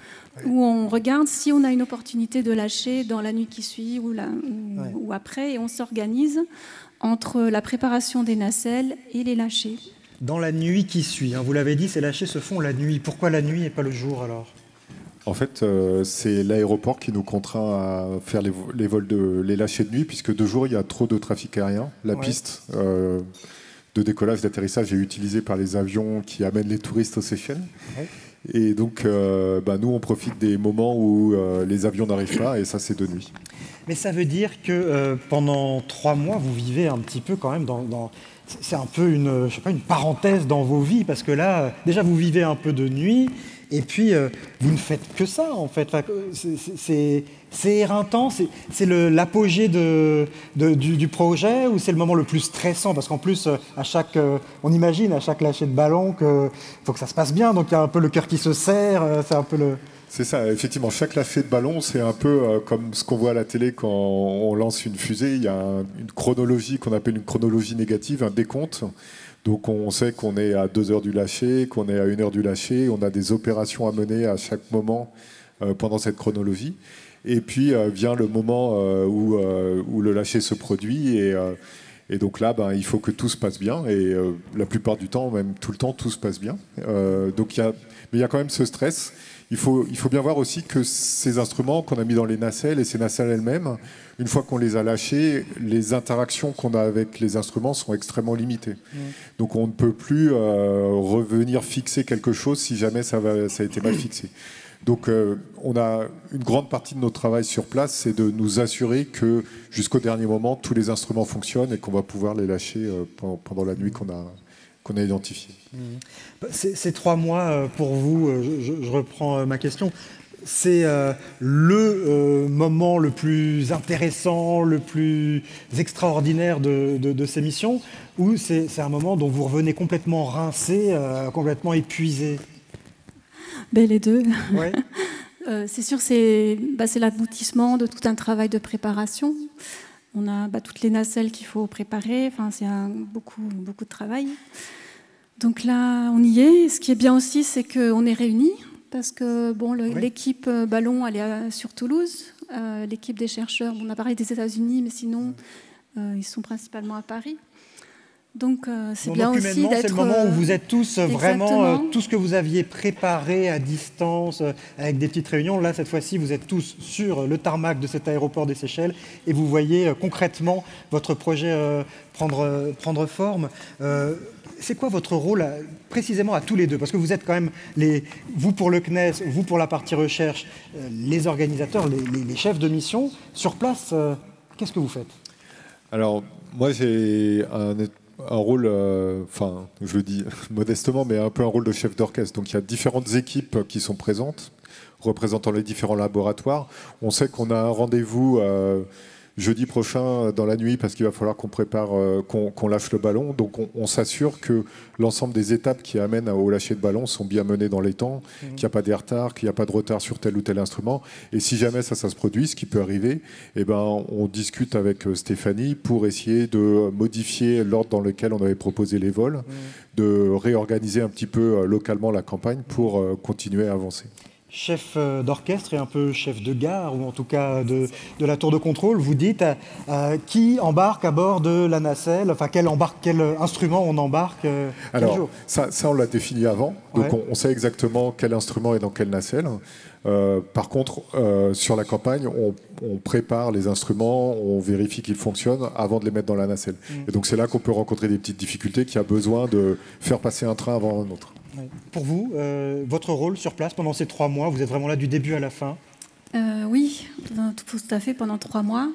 où on regarde si on a une opportunité de lâcher dans la nuit qui suit ou après, et on s'organise entre la préparation des nacelles et les lâchers. Dans la nuit qui suit, vous l'avez dit, ces lâchers se font la nuit. Pourquoi la nuit et pas le jour alors? En fait, c'est l'aéroport qui nous contraint à faire les lâchers de nuit, puisque de jour, il y a trop de trafic aérien. La piste de décollage, d'atterrissage est utilisée par les avions qui amènent les touristes aux Seychelles. Et donc, nous, on profite des moments où les avions n'arrivent pas, et ça, c'est de nuit. Mais ça veut dire que pendant 3 mois, vous vivez un petit peu quand même c'est un peu une parenthèse dans vos vies, parce que là, déjà, vous vivez un peu de nuit, et puis vous ne faites que ça, en fait. Enfin, c'est éreintant, c'est l'apogée du projet, ou c'est le moment le plus stressant? Parce qu'en plus, on imagine à chaque lâcher de ballon qu'il faut que ça se passe bien, donc il y a un peu le cœur qui se serre, c'est un peu le... C'est ça, effectivement. Chaque lâcher de ballon, c'est un peu comme ce qu'on voit à la télé quand on lance une fusée. Il y a une chronologie qu'on appelle une chronologie négative, un décompte. Donc on sait qu'on est à 2 heures du lâcher, qu'on est à 1 heure du lâcher. On a des opérations à mener à chaque moment pendant cette chronologie. Et puis vient le moment où le lâcher se produit. Et donc là, il faut que tout se passe bien. Et la plupart du temps, même tout le temps, tout se passe bien. Mais il y a quand même ce stress. Il faut bien voir aussi que ces instruments qu'on a mis dans les nacelles et ces nacelles elles-mêmes, une fois qu'on les a lâchés, les interactions qu'on a avec les instruments sont extrêmement limitées. Donc on ne peut plus revenir fixer quelque chose si jamais ça a été mal fixé. Donc on a une grande partie de notre travail sur place, c'est de nous assurer que jusqu'au dernier moment, tous les instruments fonctionnent et qu'on va pouvoir les lâcher pendant la nuit qu'on a identifié. Ces 3 mois, pour vous, je reprends ma question, c'est le moment le plus intéressant, le plus extraordinaire de ces missions, ou c'est un moment dont vous revenez complètement rincé, complètement épuisé? Les deux. Ouais. C'est sûr, c'est l'aboutissement de tout un travail de préparation. On a toutes les nacelles qu'il faut préparer, c'est beaucoup de travail. Donc là, on y est. Ce qui est bien aussi, c'est qu'on est réunis, parce que l'équipe ballon, elle est sur Toulouse. L'équipe des chercheurs, on a parlé des États-Unis, mais sinon, ils sont principalement à Paris. Donc c'est bien aussi d'être... C'est le moment où vous êtes tous vraiment, tout ce que vous aviez préparé à distance, avec des petites réunions. Là, cette fois-ci, vous êtes tous sur le tarmac de cet aéroport des Seychelles et vous voyez concrètement votre projet prendre forme. C'est quoi votre rôle précisément à tous les deux? Parce que vous êtes quand même, vous pour le CNES, vous pour la partie recherche, les organisateurs, les chefs de mission. Sur place, qu'est-ce que vous faites? Alors, moi, j'ai un rôle, enfin, je le dis modestement, mais un peu un rôle de chef d'orchestre. Donc, il y a différentes équipes qui sont présentes, représentant les différents laboratoires. On sait qu'on a un rendez-vous jeudi prochain dans la nuit parce qu'il va falloir qu'on prépare, qu'on lâche le ballon. Donc, on s'assure que l'ensemble des étapes qui amènent au lâcher de ballon sont bien menées dans les temps, qu'il n'y a pas de retard, qu'il n'y a pas de retard sur tel ou tel instrument. Et si jamais ça se produit, ce qui peut arriver, eh ben, on discute avec Stéphanie pour essayer de modifier l'ordre dans lequel on avait proposé les vols, de réorganiser un petit peu localement la campagne pour continuer à avancer. Chef d'orchestre et un peu chef de gare, ou en tout cas de la tour de contrôle, vous dites qui embarque à bord de la nacelle, enfin quel instrument on embarque Alors, jour. Ça on l'a défini avant, donc on sait exactement quel instrument est dans quelle nacelle. Par contre, sur la campagne, on prépare les instruments, on vérifie qu'ils fonctionnent avant de les mettre dans la nacelle. Et donc c'est là qu'on peut rencontrer des petites difficultés, qu'il y a besoin de faire passer un train avant un autre. Pour vous, votre rôle sur place pendant ces 3 mois, vous êtes vraiment là du début à la fin? Oui, tout à fait, pendant 3 mois.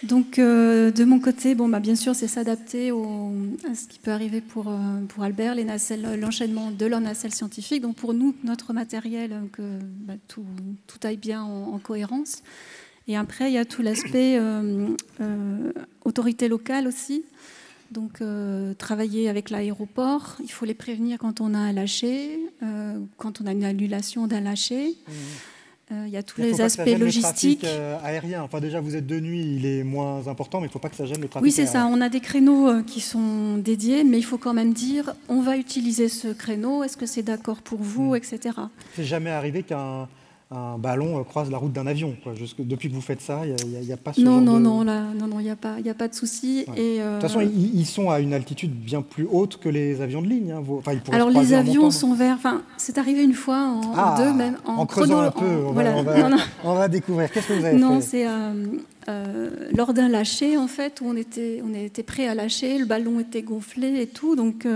Donc, de mon côté, bien sûr, c'est s'adapter à ce qui peut arriver pour Albert, les nacelles, l'enchaînement de leurs nacelles scientifiques. Donc, pour nous, notre matériel, que tout aille bien en cohérence. Et après, il y a tout l'aspect autorité locale aussi. Donc, travailler avec l'aéroport, il faut les prévenir quand on a un lâcher, quand on a une annulation d'un lâcher. Il y a tous les aspects logistiques. Le trafic aérien. Enfin, déjà, vous êtes de nuit, il est moins important, mais il ne faut pas que ça gêne le trafic aérien. Oui, c'est aérien. ça. On a des créneaux qui sont dédiés, mais il faut quand même dire, on va utiliser ce créneau, est-ce que c'est d'accord pour vous, etc. C'est jamais arrivé qu'un ballon croise la route d'un avion, quoi. Depuis que vous faites ça, il n'y a pas ce genre de... Non, il n'y a pas de souci. Ouais. Et de toute façon, ils sont à une altitude bien plus haute que les avions de ligne. Hein. Alors, les avions sont vers... c'est arrivé une fois, en deux même. En creusant un peu, on va découvrir. Qu'est-ce que vous avez fait? Non, c'est lors d'un lâcher, en fait, où on était prêt à lâcher, le ballon était gonflé et tout. Donc,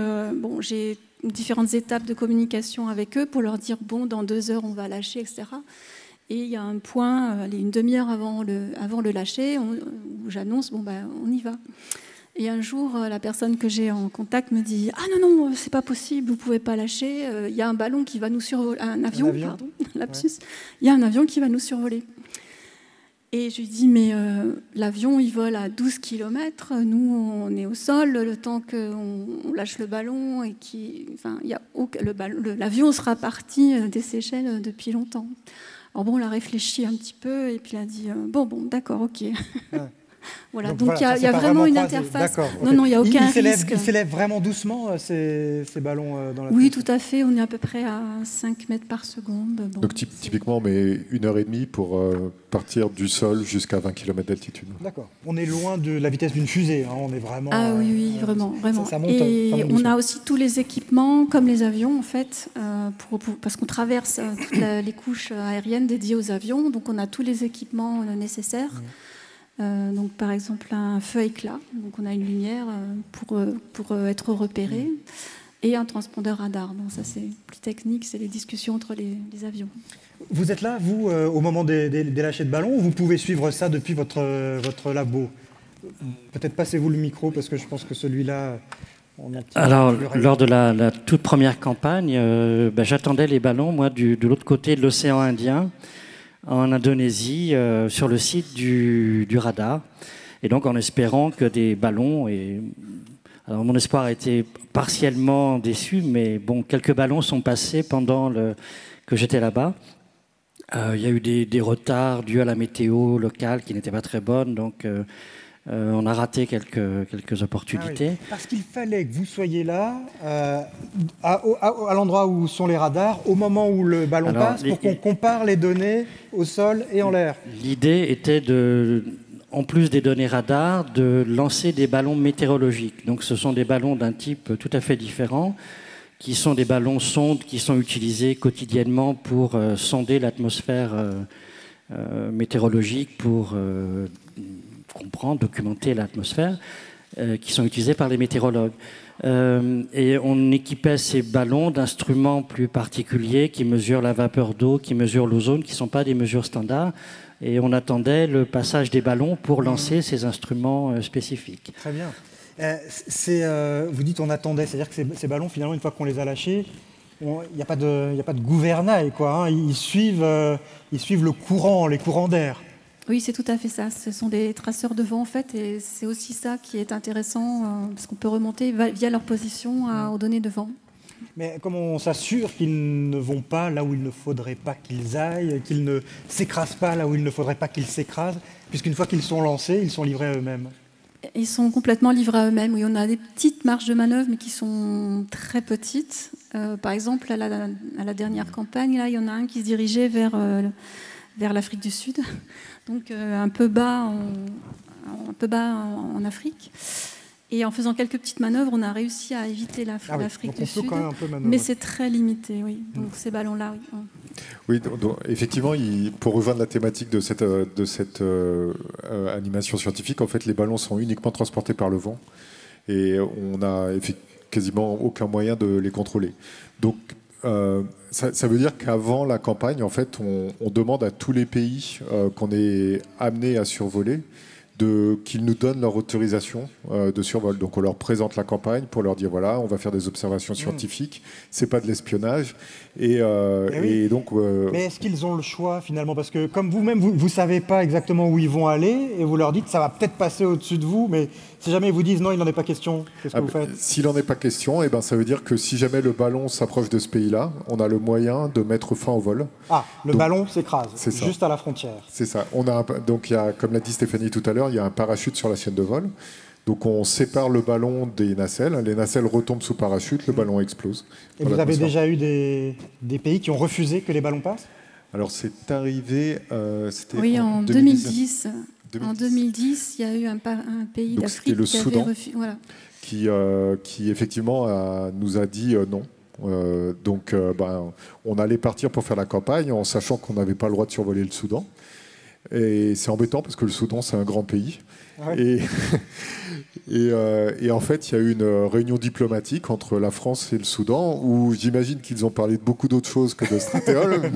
j'ai différentes étapes de communication avec eux pour leur dire dans 2 heures on va lâcher, etc. Et il y a un point, une demi-heure avant le lâcher, où j'annonce on y va. Et un jour, la personne que j'ai en contact me dit non, c'est pas possible, vous pouvez pas lâcher. Il y a un ballon qui va nous survoler, un avion, pardon, lapsus. Ouais. Il y a un avion qui va nous survoler. Et je lui dis, mais l'avion, il vole à 12 km. Nous, on est au sol, le temps qu'on lâche le ballon. Et l'avion sera parti des Seychelles depuis longtemps. Alors on a réfléchi un petit peu et puis il a dit, d'accord, ok. Ouais. Voilà, donc il y a vraiment une interface. Okay. Non, il n'y a aucun risque. Ils s'élèvent vraiment doucement, ces ballons dans la Oui, tout à fait. On est à peu près à 5 mètres par seconde. Donc typiquement, on met 1h30 pour partir du sol jusqu'à 20 km d'altitude. D'accord. On est loin de la vitesse d'une fusée. Hein. On est vraiment... Ah oui, vraiment. Ça monte, et on a aussi tous les équipements, comme les avions, en fait, parce qu'on traverse toutes les couches aériennes dédiées aux avions. Donc on a tous les équipements nécessaires. Donc, par exemple, un feu éclat. Donc, on a une lumière pour être repéré et un transpondeur radar. Donc, ça, c'est plus technique, c'est les discussions entre les avions. Vous êtes là, vous, au moment des lâchers de ballons, ou vous pouvez suivre ça depuis votre labo? Peut-être passez-vous le micro, parce que je pense que celui-là... Alors, lors de la toute première campagne, j'attendais les ballons, moi, de l'autre côté de l'océan Indien, en Indonésie, sur le site du radar. Et donc, en espérant que des ballons... Alors, mon espoir a été partiellement déçu, mais quelques ballons sont passés pendant que j'étais là-bas. Il y a eu des retards dus à la météo locale qui n'était pas très bonne, donc on a raté quelques opportunités. Ah oui, parce qu'il fallait que vous soyez là, à l'endroit où sont les radars, au moment où le ballon passe, pour qu'on compare les données au sol et en l'air. L'idée était en plus des données radar, de lancer des ballons météorologiques. Donc ce sont des ballons d'un type tout à fait différent, qui sont des ballons sondes qui sont utilisés quotidiennement pour sonder l'atmosphère météorologique, pour comprendre, documenter l'atmosphère, qui sont utilisés par les météorologues. Et on équipait ces ballons d'instruments plus particuliers qui mesurent la vapeur d'eau, qui mesurent l'ozone, qui ne sont pas des mesures standards. Et on attendait le passage des ballons pour lancer ces instruments spécifiques. Très bien. Vous dites on attendait, c'est-à-dire que ces ballons, finalement, une fois qu'on les a lâchés, il n'y a pas de gouvernail, quoi, hein. Ils suivent le courant, les courants d'air. Oui, c'est tout à fait ça. Ce sont des traceurs de vent, en fait, et c'est aussi ça qui est intéressant, parce qu'on peut remonter via leur position aux données de vent. Mais comment on s'assure qu'ils ne vont pas là où il ne faudrait pas qu'ils aillent, qu'ils ne s'écrasent pas là où il ne faudrait pas qu'ils s'écrasent, puisqu'une fois qu'ils sont lancés, ils sont livrés à eux-mêmes? Ils sont complètement livrés à eux-mêmes. Oui, on a des petites marges de manœuvre, mais qui sont très petites. Par exemple, à la dernière campagne, là, il y en a un qui se dirigeait vers l'Afrique du Sud, donc un peu bas en Afrique. Et en faisant quelques petites manœuvres, on a réussi à éviter l'Afrique du Sud. Quand même un peu manœuvrer. Mais c'est très limité, oui. Donc ces ballons-là, oui. Oui, donc, effectivement, pour rejoindre la thématique de cette animation scientifique, en fait, les ballons sont uniquement transportés par le vent et on n'a quasiment aucun moyen de les contrôler. Donc, ça veut dire qu'avant la campagne, en fait, on demande à tous les pays qu'on est amené à survoler qu'ils nous donnent leur autorisation de survol. Donc on leur présente la campagne pour leur dire voilà, on va faire des observations scientifiques, c'est pas de l'espionnage. Et donc. Mais est-ce qu'ils ont le choix finalement? Parce que comme vous-même, vous savez pas exactement où ils vont aller et vous leur dites ça va peut-être passer au-dessus de vous, mais si jamais ils vous disent non, il n'en est pas question, qu'est-ce que vous faites? S'il n'en est pas question, eh ben, ça veut dire que si jamais le ballon s'approche de ce pays-là, on a le moyen de mettre fin au vol. Ah, ballon s'écrase juste à la frontière. C'est ça. Donc, comme l'a dit Stéphanie tout à l'heure, il y a un parachute sur la chaîne de vol. Donc on sépare le ballon des nacelles. Les nacelles retombent sous parachute, le ballon explose. Et vous avez déjà eu des pays qui ont refusé que les ballons passent? Alors c'est arrivé... oui, en 2010. En 2010, il y a eu un pays d'Afrique qui avait refusé. Voilà. Qui effectivement nous a dit non. Donc on allait partir pour faire la campagne en sachant qu'on n'avait pas le droit de survoler le Soudan. Et c'est embêtant parce que le Soudan, c'est un grand pays. Ouais. Et en fait, il y a eu une réunion diplomatique entre la France et le Soudan où j'imagine qu'ils ont parlé de beaucoup d'autres choses que de stratéol.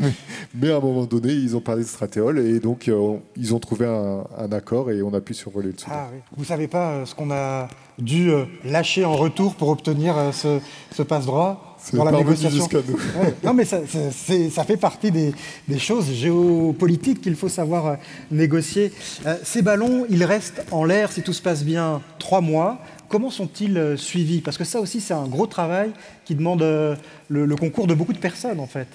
Mais à un moment donné, ils ont parlé de stratéol et donc ils ont trouvé un accord et on a pu survoler le Soudan. Ah, oui. Vous ne savez pas ce qu'on a dû lâcher en retour pour obtenir ce passe-droit dans la négociation. Ouais. Non, mais ça fait partie des choses géopolitiques qu'il faut savoir négocier. Ces ballons, ils restent en l'air, si tout se passe bien, 3 mois. Comment sont-ils suivis? Parce que ça aussi, c'est un gros travail qui demande le concours de beaucoup de personnes, en fait.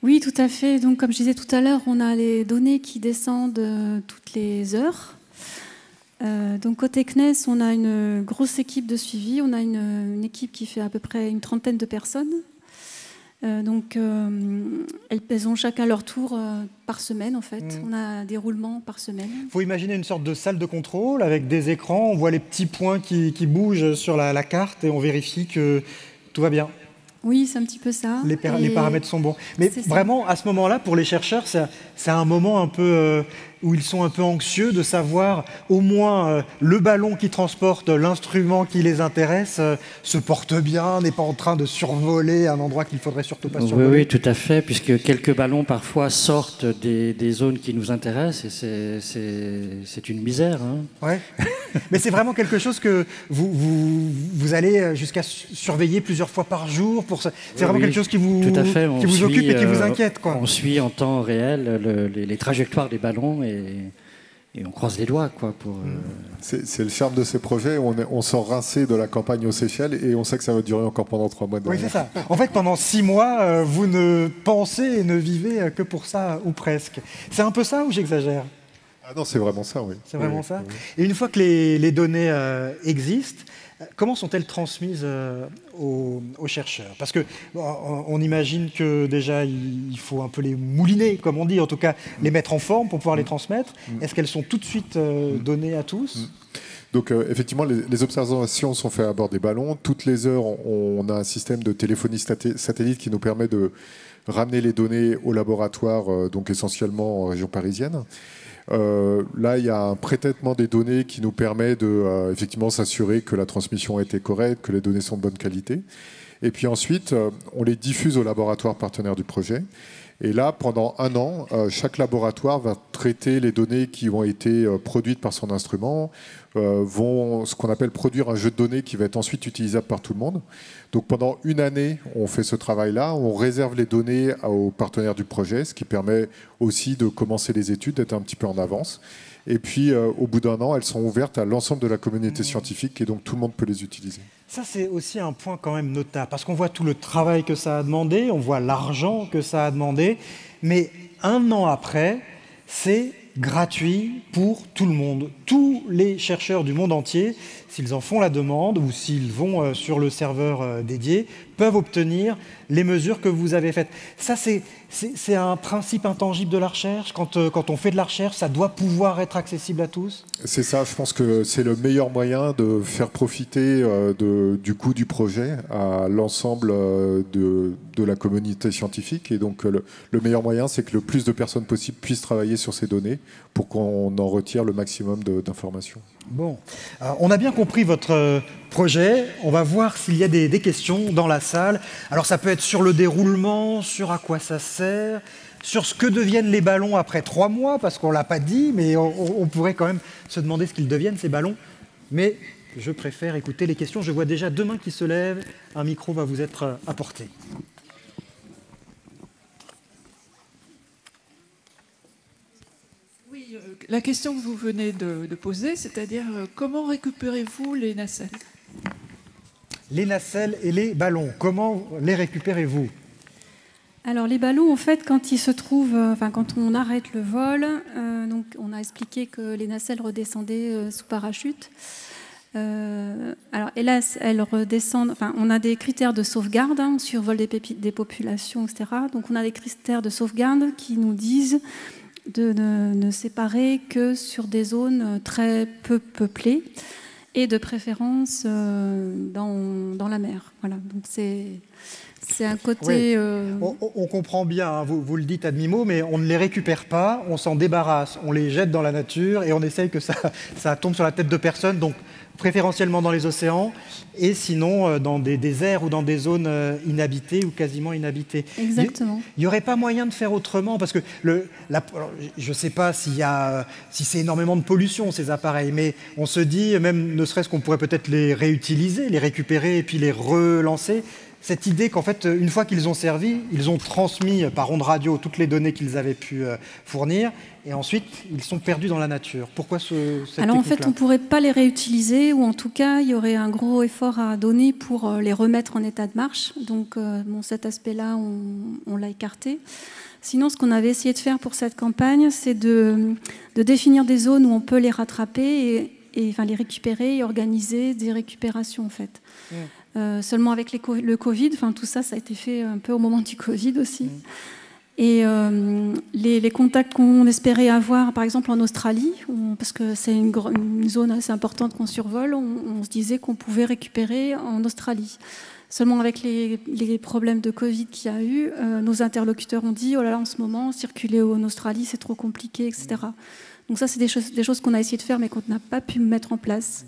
Oui, tout à fait. Donc, comme je disais tout à l'heure, on a les données qui descendent toutes les heures. Donc côté CNES, on a une grosse équipe de suivi. On a une équipe qui fait à peu près une trentaine de personnes. Donc elles ont chacun leur tour par semaine en fait. On a des roulements par semaine. Il faut imaginer une sorte de salle de contrôle avec des écrans. On voit les petits points qui bougent sur la carte et on vérifie que tout va bien. Oui, c'est un petit peu ça. Les paramètres sont bons. Mais vraiment, à ce moment-là, pour les chercheurs, c'est un moment un peu où ils sont un peu anxieux de savoir au moins le ballon qui transporte l'instrument qui les intéresse se porte bien, n'est pas en train de survoler un endroit qu'il ne faudrait surtout pas survoler. Oui, tout à fait, puisque quelques ballons parfois sortent des zones qui nous intéressent et c'est une misère. Hein. Ouais. Mais c'est vraiment quelque chose que vous allez jusqu'à surveiller plusieurs fois par jour. C'est vraiment quelque chose qui vous occupe et qui vous inquiète, quoi. On suit en temps réel les trajectoires des ballons et on croise les doigts, quoi. C'est le charme de ces projets. On sort rincé de la campagne aux Seychelles et on sait que ça va durer encore pendant 3 mois. Oui, c'est ça. En fait, pendant 6 mois, vous ne pensez et ne vivez que pour ça, ou presque. C'est un peu ça ou j'exagère? Ah non, c'est vraiment ça, oui. C'est vraiment ça. Oui. Et une fois que les données existent, comment sont-elles transmises aux chercheurs? Parce que on imagine que déjà il faut un peu les mouliner, comme on dit, en tout cas les mettre en forme pour pouvoir les transmettre. Est-ce qu'elles sont tout de suite données à tous? Donc effectivement, les observations sont faites à bord des ballons. Toutes les heures, on a un système de téléphonie satellite qui nous permet de ramener les données au laboratoire, donc essentiellement en région parisienne. Là, il y a un pré-traitement des données qui nous permet de effectivement s'assurer que la transmission a été correcte, que les données sont de bonne qualité. Et puis ensuite, on les diffuse au laboratoire partenaire du projet. Et là, pendant 1 an, chaque laboratoire va traiter les données qui ont été produites par son instrument, vont ce qu'on appelle produire un jeu de données qui va être ensuite utilisable par tout le monde. Donc pendant 1 année, on fait ce travail-là, on réserve les données aux partenaires du projet, ce qui permet aussi de commencer les études, d'être un petit peu en avance. Et puis, au bout d'1 an, elles sont ouvertes à l'ensemble de la communauté scientifique et donc tout le monde peut les utiliser. Ça, c'est aussi un point quand même notable, parce qu'on voit tout le travail que ça a demandé, on voit l'argent que ça a demandé, mais 1 an après, c'est gratuit pour tout le monde. Tous les chercheurs du monde entier, s'ils en font la demande ou s'ils vont sur le serveur dédié, peuvent obtenir les mesures que vous avez faites. Ça, c'est un principe intangible de la recherche. Quand on fait de la recherche, ça doit pouvoir être accessible à tous. C'est ça, je pense que c'est le meilleur moyen de faire profiter du coût du projet à l'ensemble de la communauté scientifique. Et donc, le meilleur moyen, c'est que le plus de personnes possible puissent travailler sur ces données pour qu'on en retire le maximum d'informations. Bon, on a bien compris votre projet. On va voir s'il y a des questions dans la salle. Alors ça peut être sur le déroulement, sur à quoi ça sert, sur ce que deviennent les ballons après 3 mois, parce qu'on ne l'a pas dit, mais on pourrait quand même se demander ce qu'ils deviennent, ces ballons. Mais je préfère écouter les questions. Je vois déjà 2 mains qui se lèvent. Un micro va vous être apporté. La question que vous venez de poser, c'est-à-dire comment récupérez-vous les nacelles? Les nacelles et les ballons, comment les récupérez-vous? Alors les ballons, en fait, quand ils se trouvent, quand on arrête le vol, donc on a expliqué que les nacelles redescendaient sous parachute. Alors hélas, elles redescendent. Enfin, on a des critères de sauvegarde, on survole des populations, etc. Donc on a des critères de sauvegarde qui nous disent de ne séparer que sur des zones très peu peuplées et de préférence dans la mer. Voilà, donc c'est un côté... Oui. On comprend bien, hein, vous le dites à demi-mot, mais on ne les récupère pas, on s'en débarrasse, on les jette dans la nature et on essaye que ça tombe sur la tête de personne, donc préférentiellement dans les océans, et sinon dans des déserts ou dans des zones inhabitées ou quasiment inhabitées. Exactement. Il n'y aurait pas moyen de faire autrement, parce que je ne sais pas si c'est énormément de pollution, ces appareils, mais on se dit, même ne serait-ce qu'on pourrait peut-être les réutiliser, les récupérer et puis les relancer. Cette idée qu'en fait, une fois qu'ils ont servi, ils ont transmis par ondes radio toutes les données qu'ils avaient pu fournir, et ensuite, ils sont perdus dans la nature. Pourquoi cette Alors en fait, technique-là? on ne pourrait pas les réutiliser, ou en tout cas, il y aurait un gros effort à donner pour les remettre en état de marche. Donc cet aspect-là, on l'a écarté. Sinon, ce qu'on avait essayé de faire pour cette campagne, c'est de définir des zones où on peut les rattraper et les récupérer et organiser des récupérations, en fait. Seulement avec le Covid, tout ça, ça a été fait un peu au moment du Covid aussi. Et les contacts qu'on espérait avoir, par exemple en Australie, parce que c'est une zone assez importante qu'on survole, on se disait qu'on pouvait récupérer en Australie. Seulement avec les problèmes de Covid qu'il y a eu, nos interlocuteurs ont dit « Oh là là, en ce moment, circuler en Australie, c'est trop compliqué, etc. » Donc ça, c'est des choses qu'on a essayé de faire, mais qu'on n'a pas pu mettre en place.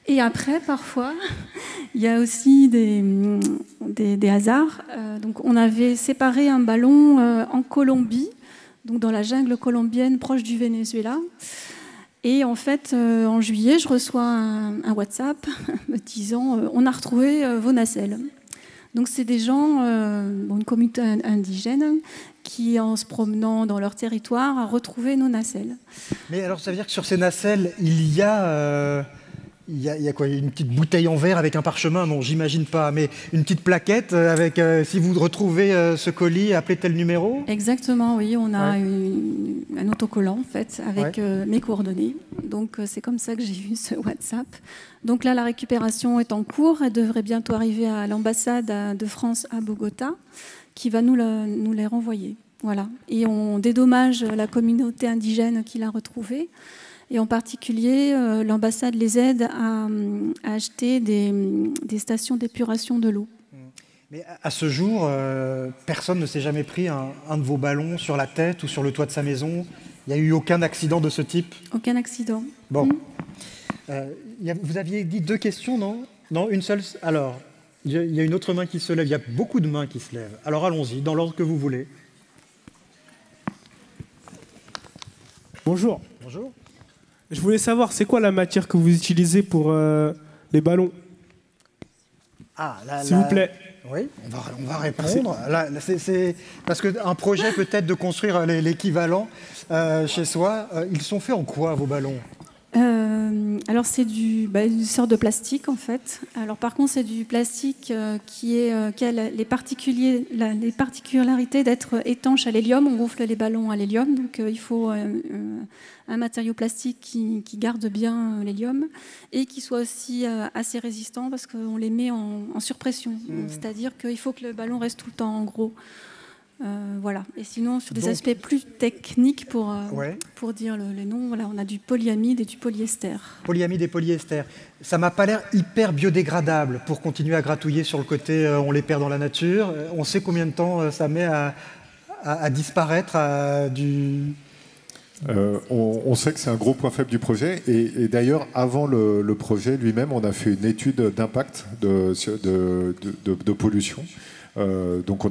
Et après, parfois, il y a aussi des hasards. Donc on avait séparé un ballon en Colombie, donc dans la jungle colombienne, proche du Venezuela. Et en fait, en juillet, je reçois un WhatsApp me disant « On a retrouvé vos nacelles ». Donc c'est des gens, une communauté indigène, qui, en se promenant dans leur territoire, a retrouvé nos nacelles. Mais alors, ça veut dire que sur ces nacelles, il y a il y a quoi, une petite bouteille en verre avec un parchemin? Non, j'imagine pas, mais une petite plaquette avec si vous retrouvez ce colis, appelez tel numéro? Exactement, oui. On a un autocollant, en fait, avec mes coordonnées. Donc, c'est comme ça que j'ai vu ce WhatsApp. Donc là, la récupération est en cours. Elle devrait bientôt arriver à l'ambassade de France à Bogota, qui va nous les renvoyer. Voilà. Et on dédommage la communauté indigène qui l'a retrouvée. Et en particulier, l'ambassade les aide à acheter des stations d'épuration de l'eau. Mais à ce jour, personne ne s'est jamais pris un de vos ballons sur la tête ou sur le toit de sa maison? Il n'y a eu aucun accident de ce type? Aucun accident. Bon. Vous aviez dit 2 questions, non? Non, une seule? Alors, il y a une autre main qui se lève. Il y a beaucoup de mains qui se lèvent. Alors allons-y, dans l'ordre que vous voulez. Bonjour. Bonjour. Je voulais savoir, c'est quoi la matière que vous utilisez pour les ballons? S'il vous plaît. Oui, on va répondre. Là, c'est parce qu'un projet peut-être de construire l'équivalent chez soi. Ils sont faits en quoi, vos ballons? Alors c'est une sorte de plastique en fait. Alors par contre c'est du plastique qui a les particularités d'être étanche à l'hélium. On gonfle les ballons à l'hélium, donc il faut un matériau plastique qui garde bien l'hélium et qui soit aussi assez résistant parce qu'on les met en surpression. C'est-à-dire qu'il faut que le ballon reste tout le temps en gros. Voilà. Et sinon, sur des aspects plus techniques, pour dire les noms, voilà, on a du polyamide et du polyester. Polyamide et polyester. Ça m'a pas l'air hyper biodégradable pour continuer à gratouiller sur le côté, on les perd dans la nature. On sait combien de temps ça met à disparaître on sait que c'est un gros point faible du projet. Et d'ailleurs, avant le projet lui-même, on a fait une étude d'impact de pollution. Donc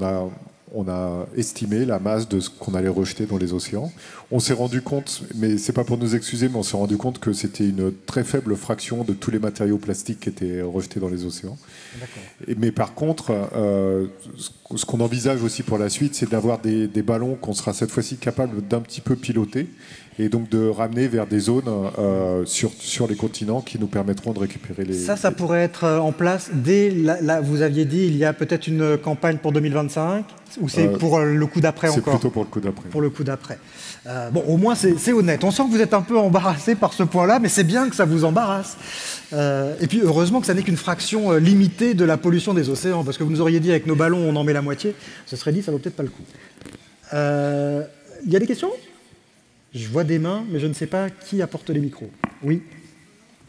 on a estimé la masse de ce qu'on allait rejeter dans les océans. On s'est rendu compte, mais c'est pas pour nous excuser, mais on s'est rendu compte que c'était une très faible fraction de tous les matériaux plastiques qui étaient rejetés dans les océans. Mais par contre, ce qu'on envisage aussi pour la suite, c'est d'avoir des ballons qu'on sera cette fois-ci capable d'un petit peu piloter et donc de ramener vers des zones sur les continents qui nous permettront de récupérer les... Ça pourrait être en place dès... vous aviez dit, il y a peut-être une campagne pour 2025 ou c'est pour le coup d'après encore? C'est plutôt pour le coup d'après. Pour le coup d'après. Bon, au moins, c'est honnête. On sent que vous êtes un peu embarrassé par ce point-là, mais c'est bien que ça vous embarrasse. Et puis, heureusement que ça n'est qu'une fraction limitée de la pollution des océans, parce que vous nous auriez dit, avec nos ballons, on en met la moitié, ce serait dit, ça vaut peut-être pas le coup. Il y a des questions? Je vois des mains, mais je ne sais pas qui apporte les micros. Oui.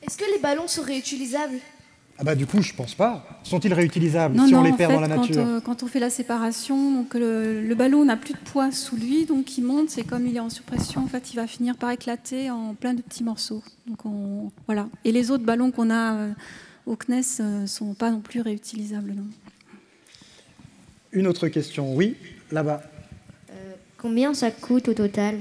Est-ce que les ballons sont réutilisables? Ah bah du coup, je pense pas. Sont-ils réutilisables si on les perd dans la nature? Quand on fait la séparation, donc le ballon n'a plus de poids sous lui, donc il monte. C'est comme il est en surpression, en fait, il va finir par éclater en plein de petits morceaux. Donc voilà. Et les autres ballons qu'on a au CNES sont pas non plus réutilisables, non. Une autre question, oui, là-bas. Combien ça coûte au total?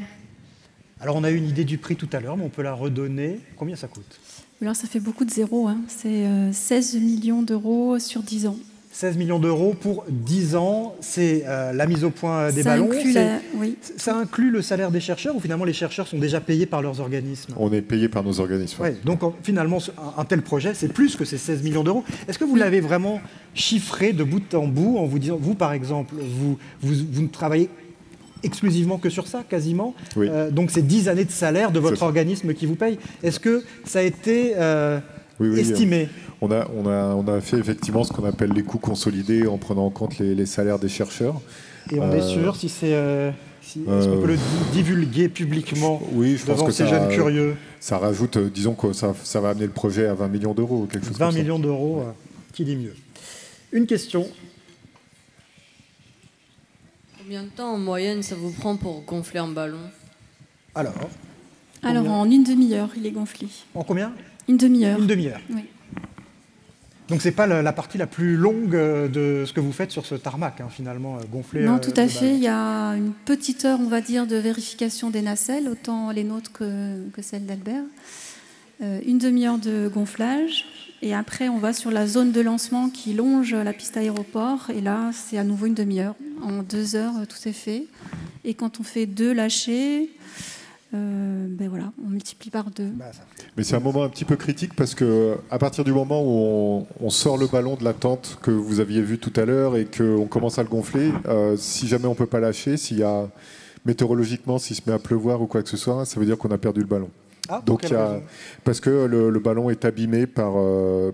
Alors on a eu une idée du prix tout à l'heure, mais on peut la redonner. Combien ça coûte? Alors ça fait beaucoup de zéros, hein. C'est 16 millions d'euros sur 10 ans. 16 millions d'euros pour 10 ans, c'est la mise au point des ballons. Ça inclut le salaire des chercheurs ou finalement les chercheurs sont déjà payés par leurs organismes? On est payé par nos organismes. Ouais, donc finalement, un tel projet, c'est plus que ces 16 millions d'euros. Est-ce que vous l'avez vraiment chiffré de bout en bout en vous disant, vous par exemple, vous ne travaillez exclusivement que sur ça, quasiment. Oui. Donc c'est 10 années de salaire de votre organisme qui vous paye. Est-ce que ça a été estimé? On a fait effectivement ce qu'on appelle les coûts consolidés en prenant en compte les salaires des chercheurs. Et on est sûr si c'est... est-ce qu'on peut le divulguer publiquement devant ces jeunes curieux? Ça rajoute, disons que ça va amener le projet à 20 millions d'euros ou quelque chose comme ça. 20 millions d'euros, qui dit mieux? Une question. Combien de temps en moyenne ça vous prend pour gonfler un ballon? Alors en une demi-heure, il est gonflé. En combien? Une demi-heure. Une demi-heure. Oui. Donc c'est pas la partie la plus longue de ce que vous faites sur ce tarmac, hein, finalement, gonfler. Non, tout à fait. Il y a une petite heure, on va dire, de vérification des nacelles, autant les nôtres que celles d'Albert. Une demi-heure de gonflage. Et après, on va sur la zone de lancement qui longe la piste aéroport. Et là, c'est à nouveau une demi-heure. En 2 heures, tout est fait. Et quand on fait 2 lâchers, ben voilà, on multiplie par 2. Mais c'est un moment un petit peu critique parce que à partir du moment où on sort le ballon de la tente que vous aviez vu tout à l'heure et qu'on commence à le gonfler, si jamais on ne peut pas lâcher, s'il y a météorologiquement, s'il se met à pleuvoir ou quoi que ce soit, ça veut dire qu'on a perdu le ballon. Ah, Donc, parce que le ballon est abîmé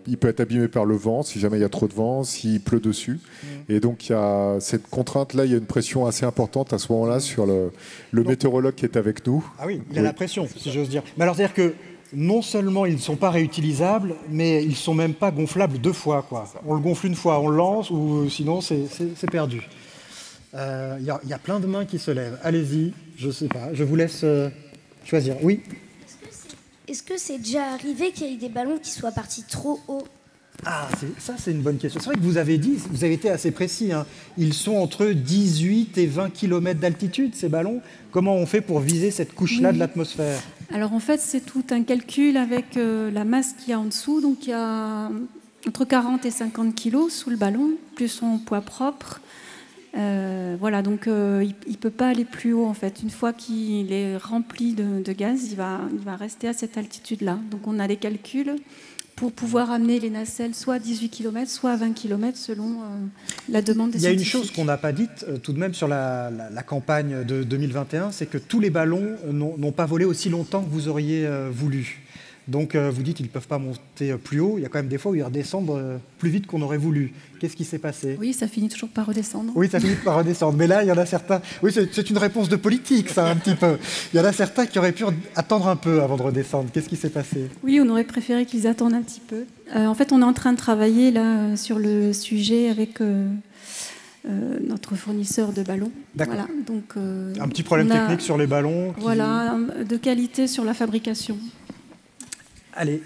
il peut être abîmé par le vent, si jamais il y a trop de vent, s'il pleut dessus. Et donc, il y a cette contrainte-là, il y a une pression assez importante à ce moment-là sur le météorologue qui est avec nous. Ah oui, il a la pression, si j'ose dire. Mais alors, c'est-à-dire que non seulement ils ne sont pas réutilisables, mais ils ne sont même pas gonflables 2 fois, quoi. On le gonfle une fois, on le lance, ou sinon c'est perdu. Il y a plein de mains qui se lèvent. Allez-y, je ne sais pas, je vous laisse choisir. Oui. Est-ce que c'est déjà arrivé qu'il y ait des ballons qui soient partis trop haut? Ah, ça c'est une bonne question. C'est vrai que vous avez été assez précis, hein. Ils sont entre 18 et 20 km d'altitude, ces ballons. Comment on fait pour viser cette couche-là de l'atmosphère? Alors en fait, c'est tout un calcul avec la masse qu'il y a en dessous. Donc il y a entre 40 et 50 kg sous le ballon, plus son poids propre. Voilà, donc il ne peut pas aller plus haut en fait. Une fois qu'il est rempli de gaz, il va rester à cette altitude-là. Donc on a des calculs pour pouvoir amener les nacelles soit à 18 km, soit à 20 km selon la demande des scientifiques. Il y a une chose qu'on n'a pas dite tout de même sur la campagne de 2021, c'est que tous les ballons n'ont pas volé aussi longtemps que vous auriez voulu. Donc vous dites qu'ils ne peuvent pas monter plus haut, il y a quand même des fois où ils redescendent plus vite qu'on aurait voulu. Qu'est-ce qui s'est passé? Oui, ça finit toujours par redescendre. Oui, ça finit par redescendre. Mais là, il y en a certains... Oui, c'est une réponse de politique, ça, un petit peu. Il y en a certains qui auraient pu attendre un peu avant de redescendre. Qu'est-ce qui s'est passé? Oui, on aurait préféré qu'ils attendent un petit peu. En fait, on est en train de travailler là sur le sujet avec notre fournisseur de ballons. D'accord. Voilà, donc, un petit problème technique sur les ballons. Voilà, de qualité sur la fabrication. Allez.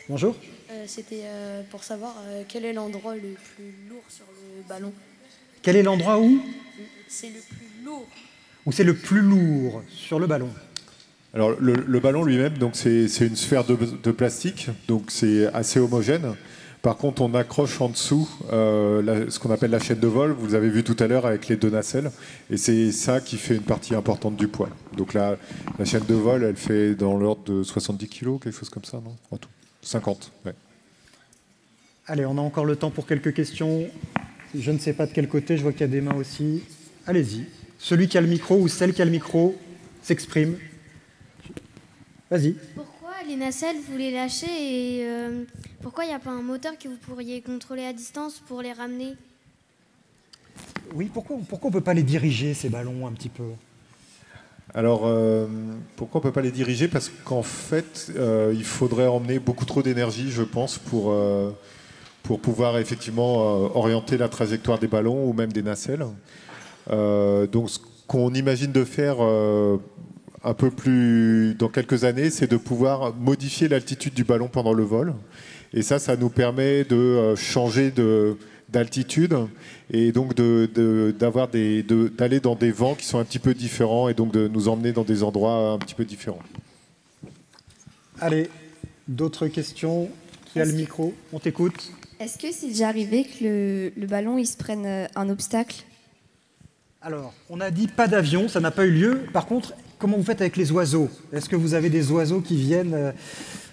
Bonjour. C'était pour savoir quel est l'endroit le plus lourd sur le ballon. Quel est l'endroit où? C'est le plus lourd. Où c'est le plus lourd sur le ballon? Alors le ballon lui-même, donc c'est une sphère de plastique, donc c'est assez homogène. Par contre, on accroche en dessous ce qu'on appelle la chaîne de vol. Vous l'avez vu tout à l'heure avec les 2 nacelles. Et c'est ça qui fait une partie importante du poids. Donc la chaîne de vol, elle fait dans l'ordre de 70 kg, quelque chose comme ça, non? En tout. 50, ouais. Allez, on a encore le temps pour quelques questions. Je ne sais pas de quel côté, je vois qu'il y a des mains aussi. Allez-y. Celui qui a le micro ou celle qui a le micro s'exprime. Vas-y. Pourquoi les nacelles, vous les lâchez et pourquoi il n'y a pas un moteur que vous pourriez contrôler à distance pour les ramener? Oui, pourquoi on ne peut pas les diriger, ces ballons, un petit peu? Alors, pourquoi on ne peut pas les diriger? Parce qu'en fait, il faudrait emmener beaucoup trop d'énergie, je pense, pour pouvoir effectivement orienter la trajectoire des ballons ou même des nacelles. Donc, ce qu'on imagine de faire un peu plus dans quelques années, c'est de pouvoir modifier l'altitude du ballon pendant le vol. Et ça nous permet de changer d'altitude et donc d'aller dans des vents qui sont un petit peu différents et donc de nous emmener dans des endroits un petit peu différents. Allez, d'autres questions? Qui a le micro? On t'écoute. Est-ce que c'est déjà arrivé que le ballon il se prenne un obstacle? Alors, on a dit pas d'avion, ça n'a pas eu lieu. Par contre, comment vous faites avec les oiseaux? Est-ce que vous avez des oiseaux qui viennent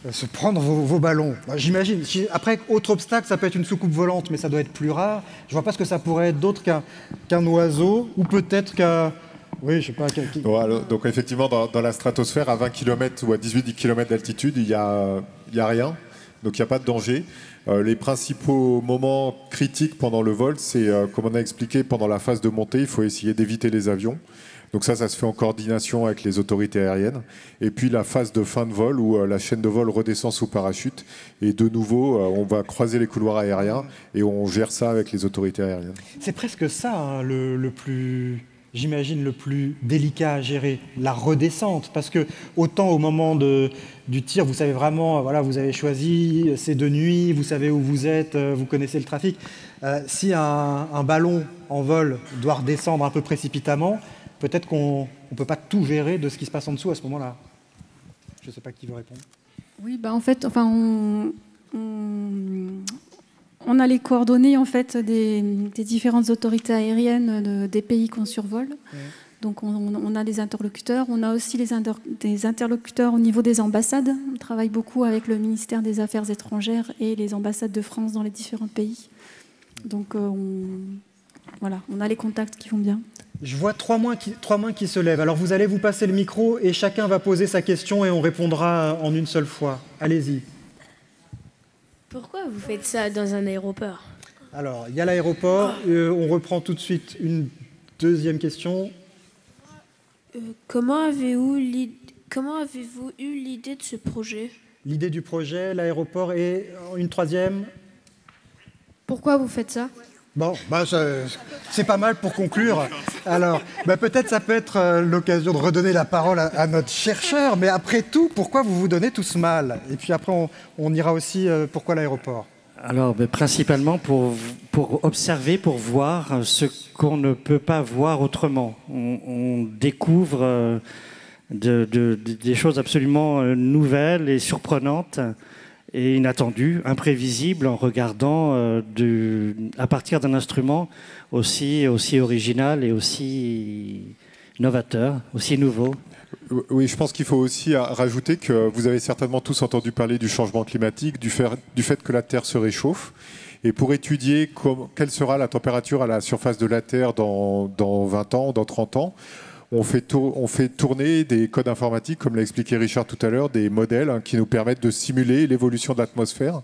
se prendre vos ballons? J'imagine. Après, autre obstacle, ça peut être une soucoupe volante, mais ça doit être plus rare. Je vois pas ce que ça pourrait être d'autre qu'un oiseau, ou peut-être qu'un... Oui, je sais pas. Voilà, donc effectivement, dans la stratosphère, à 20 km ou à 18 km d'altitude, il y a rien. Donc il n'y a pas de danger. Les principaux moments critiques pendant le vol, c'est, comme on a expliqué, pendant la phase de montée, il faut essayer d'éviter les avions. Donc ça se fait en coordination avec les autorités aériennes. Et puis la phase de fin de vol, où la chaîne de vol redescend sous parachute. Et de nouveau, on va croiser les couloirs aériens et on gère ça avec les autorités aériennes. C'est presque ça, hein, le plus... J'imagine le plus délicat à gérer, la redescente, parce que autant au moment du tir, vous savez vraiment, voilà, vous avez choisi, c'est de nuit, vous savez où vous êtes, vous connaissez le trafic. Si un ballon en vol doit redescendre un peu précipitamment, peut-être qu'on ne peut pas tout gérer de ce qui se passe en dessous à ce moment-là. Je ne sais pas qui veut répondre. Oui, bah en fait, enfin, on a les coordonnées en fait des différentes autorités aériennes des pays qu'on survole. Donc on a des interlocuteurs. On a aussi des interlocuteurs au niveau des ambassades. On travaille beaucoup avec le ministère des Affaires étrangères et les ambassades de France dans les différents pays. Donc voilà, on a les contacts qui vont bien. Je vois trois mains qui se lèvent. Alors vous allez vous passer le micro et chacun va poser sa question et on répondra en une seule fois. Allez-y. Pourquoi vous faites ça dans un aéroport? Alors, il y a l'aéroport. On reprend tout de suite une deuxième question. Comment avez-vous eu l'idée de ce projet? L'idée du projet, l'aéroport et une troisième. Pourquoi vous faites ça? Bon, c'est pas mal pour conclure. Alors, peut-être ça peut être l'occasion de redonner la parole à notre chercheur, mais après tout, pourquoi vous vous donnez tous mal? Et puis après, on ira aussi pourquoi l'aéroport? Alors, principalement pour observer, pour voir ce qu'on ne peut pas voir autrement. On découvre des choses absolument nouvelles et surprenantes et inattendues, imprévisibles, en regardant à partir d'un instrument aussi original et aussi novateur, aussi nouveau. Oui, je pense qu'il faut aussi rajouter que vous avez certainement tous entendu parler du changement climatique, du fait que la Terre se réchauffe. Et pour étudier quelle sera la température à la surface de la Terre dans 20 ans, dans 30 ans, on fait tourner des codes informatiques, comme l'a expliqué Richard tout à l'heure, des modèles qui nous permettent de simuler l'évolution de l'atmosphère.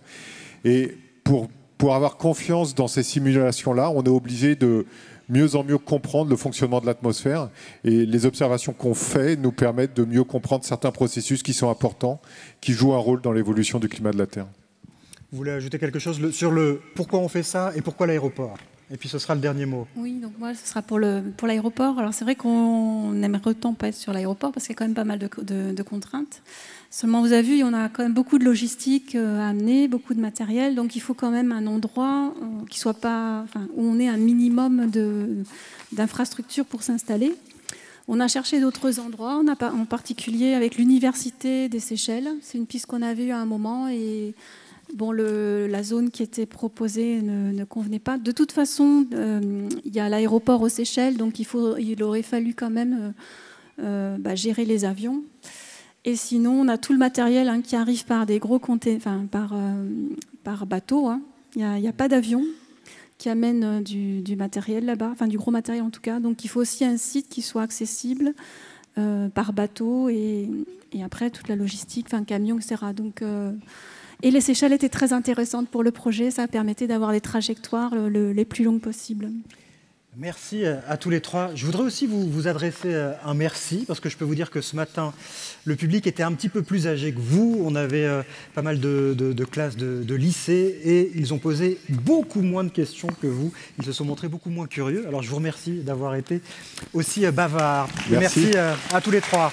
Et pour avoir confiance dans ces simulations-là, on est obligé de mieux en mieux comprendre le fonctionnement de l'atmosphère. Et les observations qu'on fait nous permettent de mieux comprendre certains processus qui sont importants, qui jouent un rôle dans l'évolution du climat de la Terre. Vous voulez ajouter quelque chose sur le pourquoi on fait ça et pourquoi l'aéroport? Et puis ce sera le dernier mot. Oui, donc moi, ce sera pour l'aéroport. Alors c'est vrai qu'on aimerait autant pas être sur l'aéroport parce qu'il y a quand même pas mal de contraintes. Seulement, vous avez vu, on a quand même beaucoup de logistique à amener, beaucoup de matériel. Donc il faut quand même un endroit qui soit pas, où on ait un minimum d'infrastructures pour s'installer. On a cherché d'autres endroits, en particulier avec l'Université des Seychelles. C'est une piste qu'on a vue à un moment et bon, la zone qui était proposée ne convenait pas. De toute façon, il y a l'aéroport aux Seychelles, donc il aurait fallu quand même gérer les avions. Et sinon, on a tout le matériel qui arrive par des gros par bateau. Il n'y a pas d'avion qui amène du matériel là-bas, du gros matériel en tout cas. Donc il faut aussi un site qui soit accessible par bateau et après toute la logistique, camion, etc. Donc, et les Seychelles étaient très intéressantes pour le projet. Ça permettait d'avoir des trajectoires les plus longues possibles. Merci à tous les trois. Je voudrais aussi vous adresser un merci, parce que je peux vous dire que ce matin, le public était un petit peu plus âgé que vous. On avait pas mal de classes de lycée et ils ont posé beaucoup moins de questions que vous. Ils se sont montrés beaucoup moins curieux. Alors je vous remercie d'avoir été aussi bavards. Merci à tous les trois.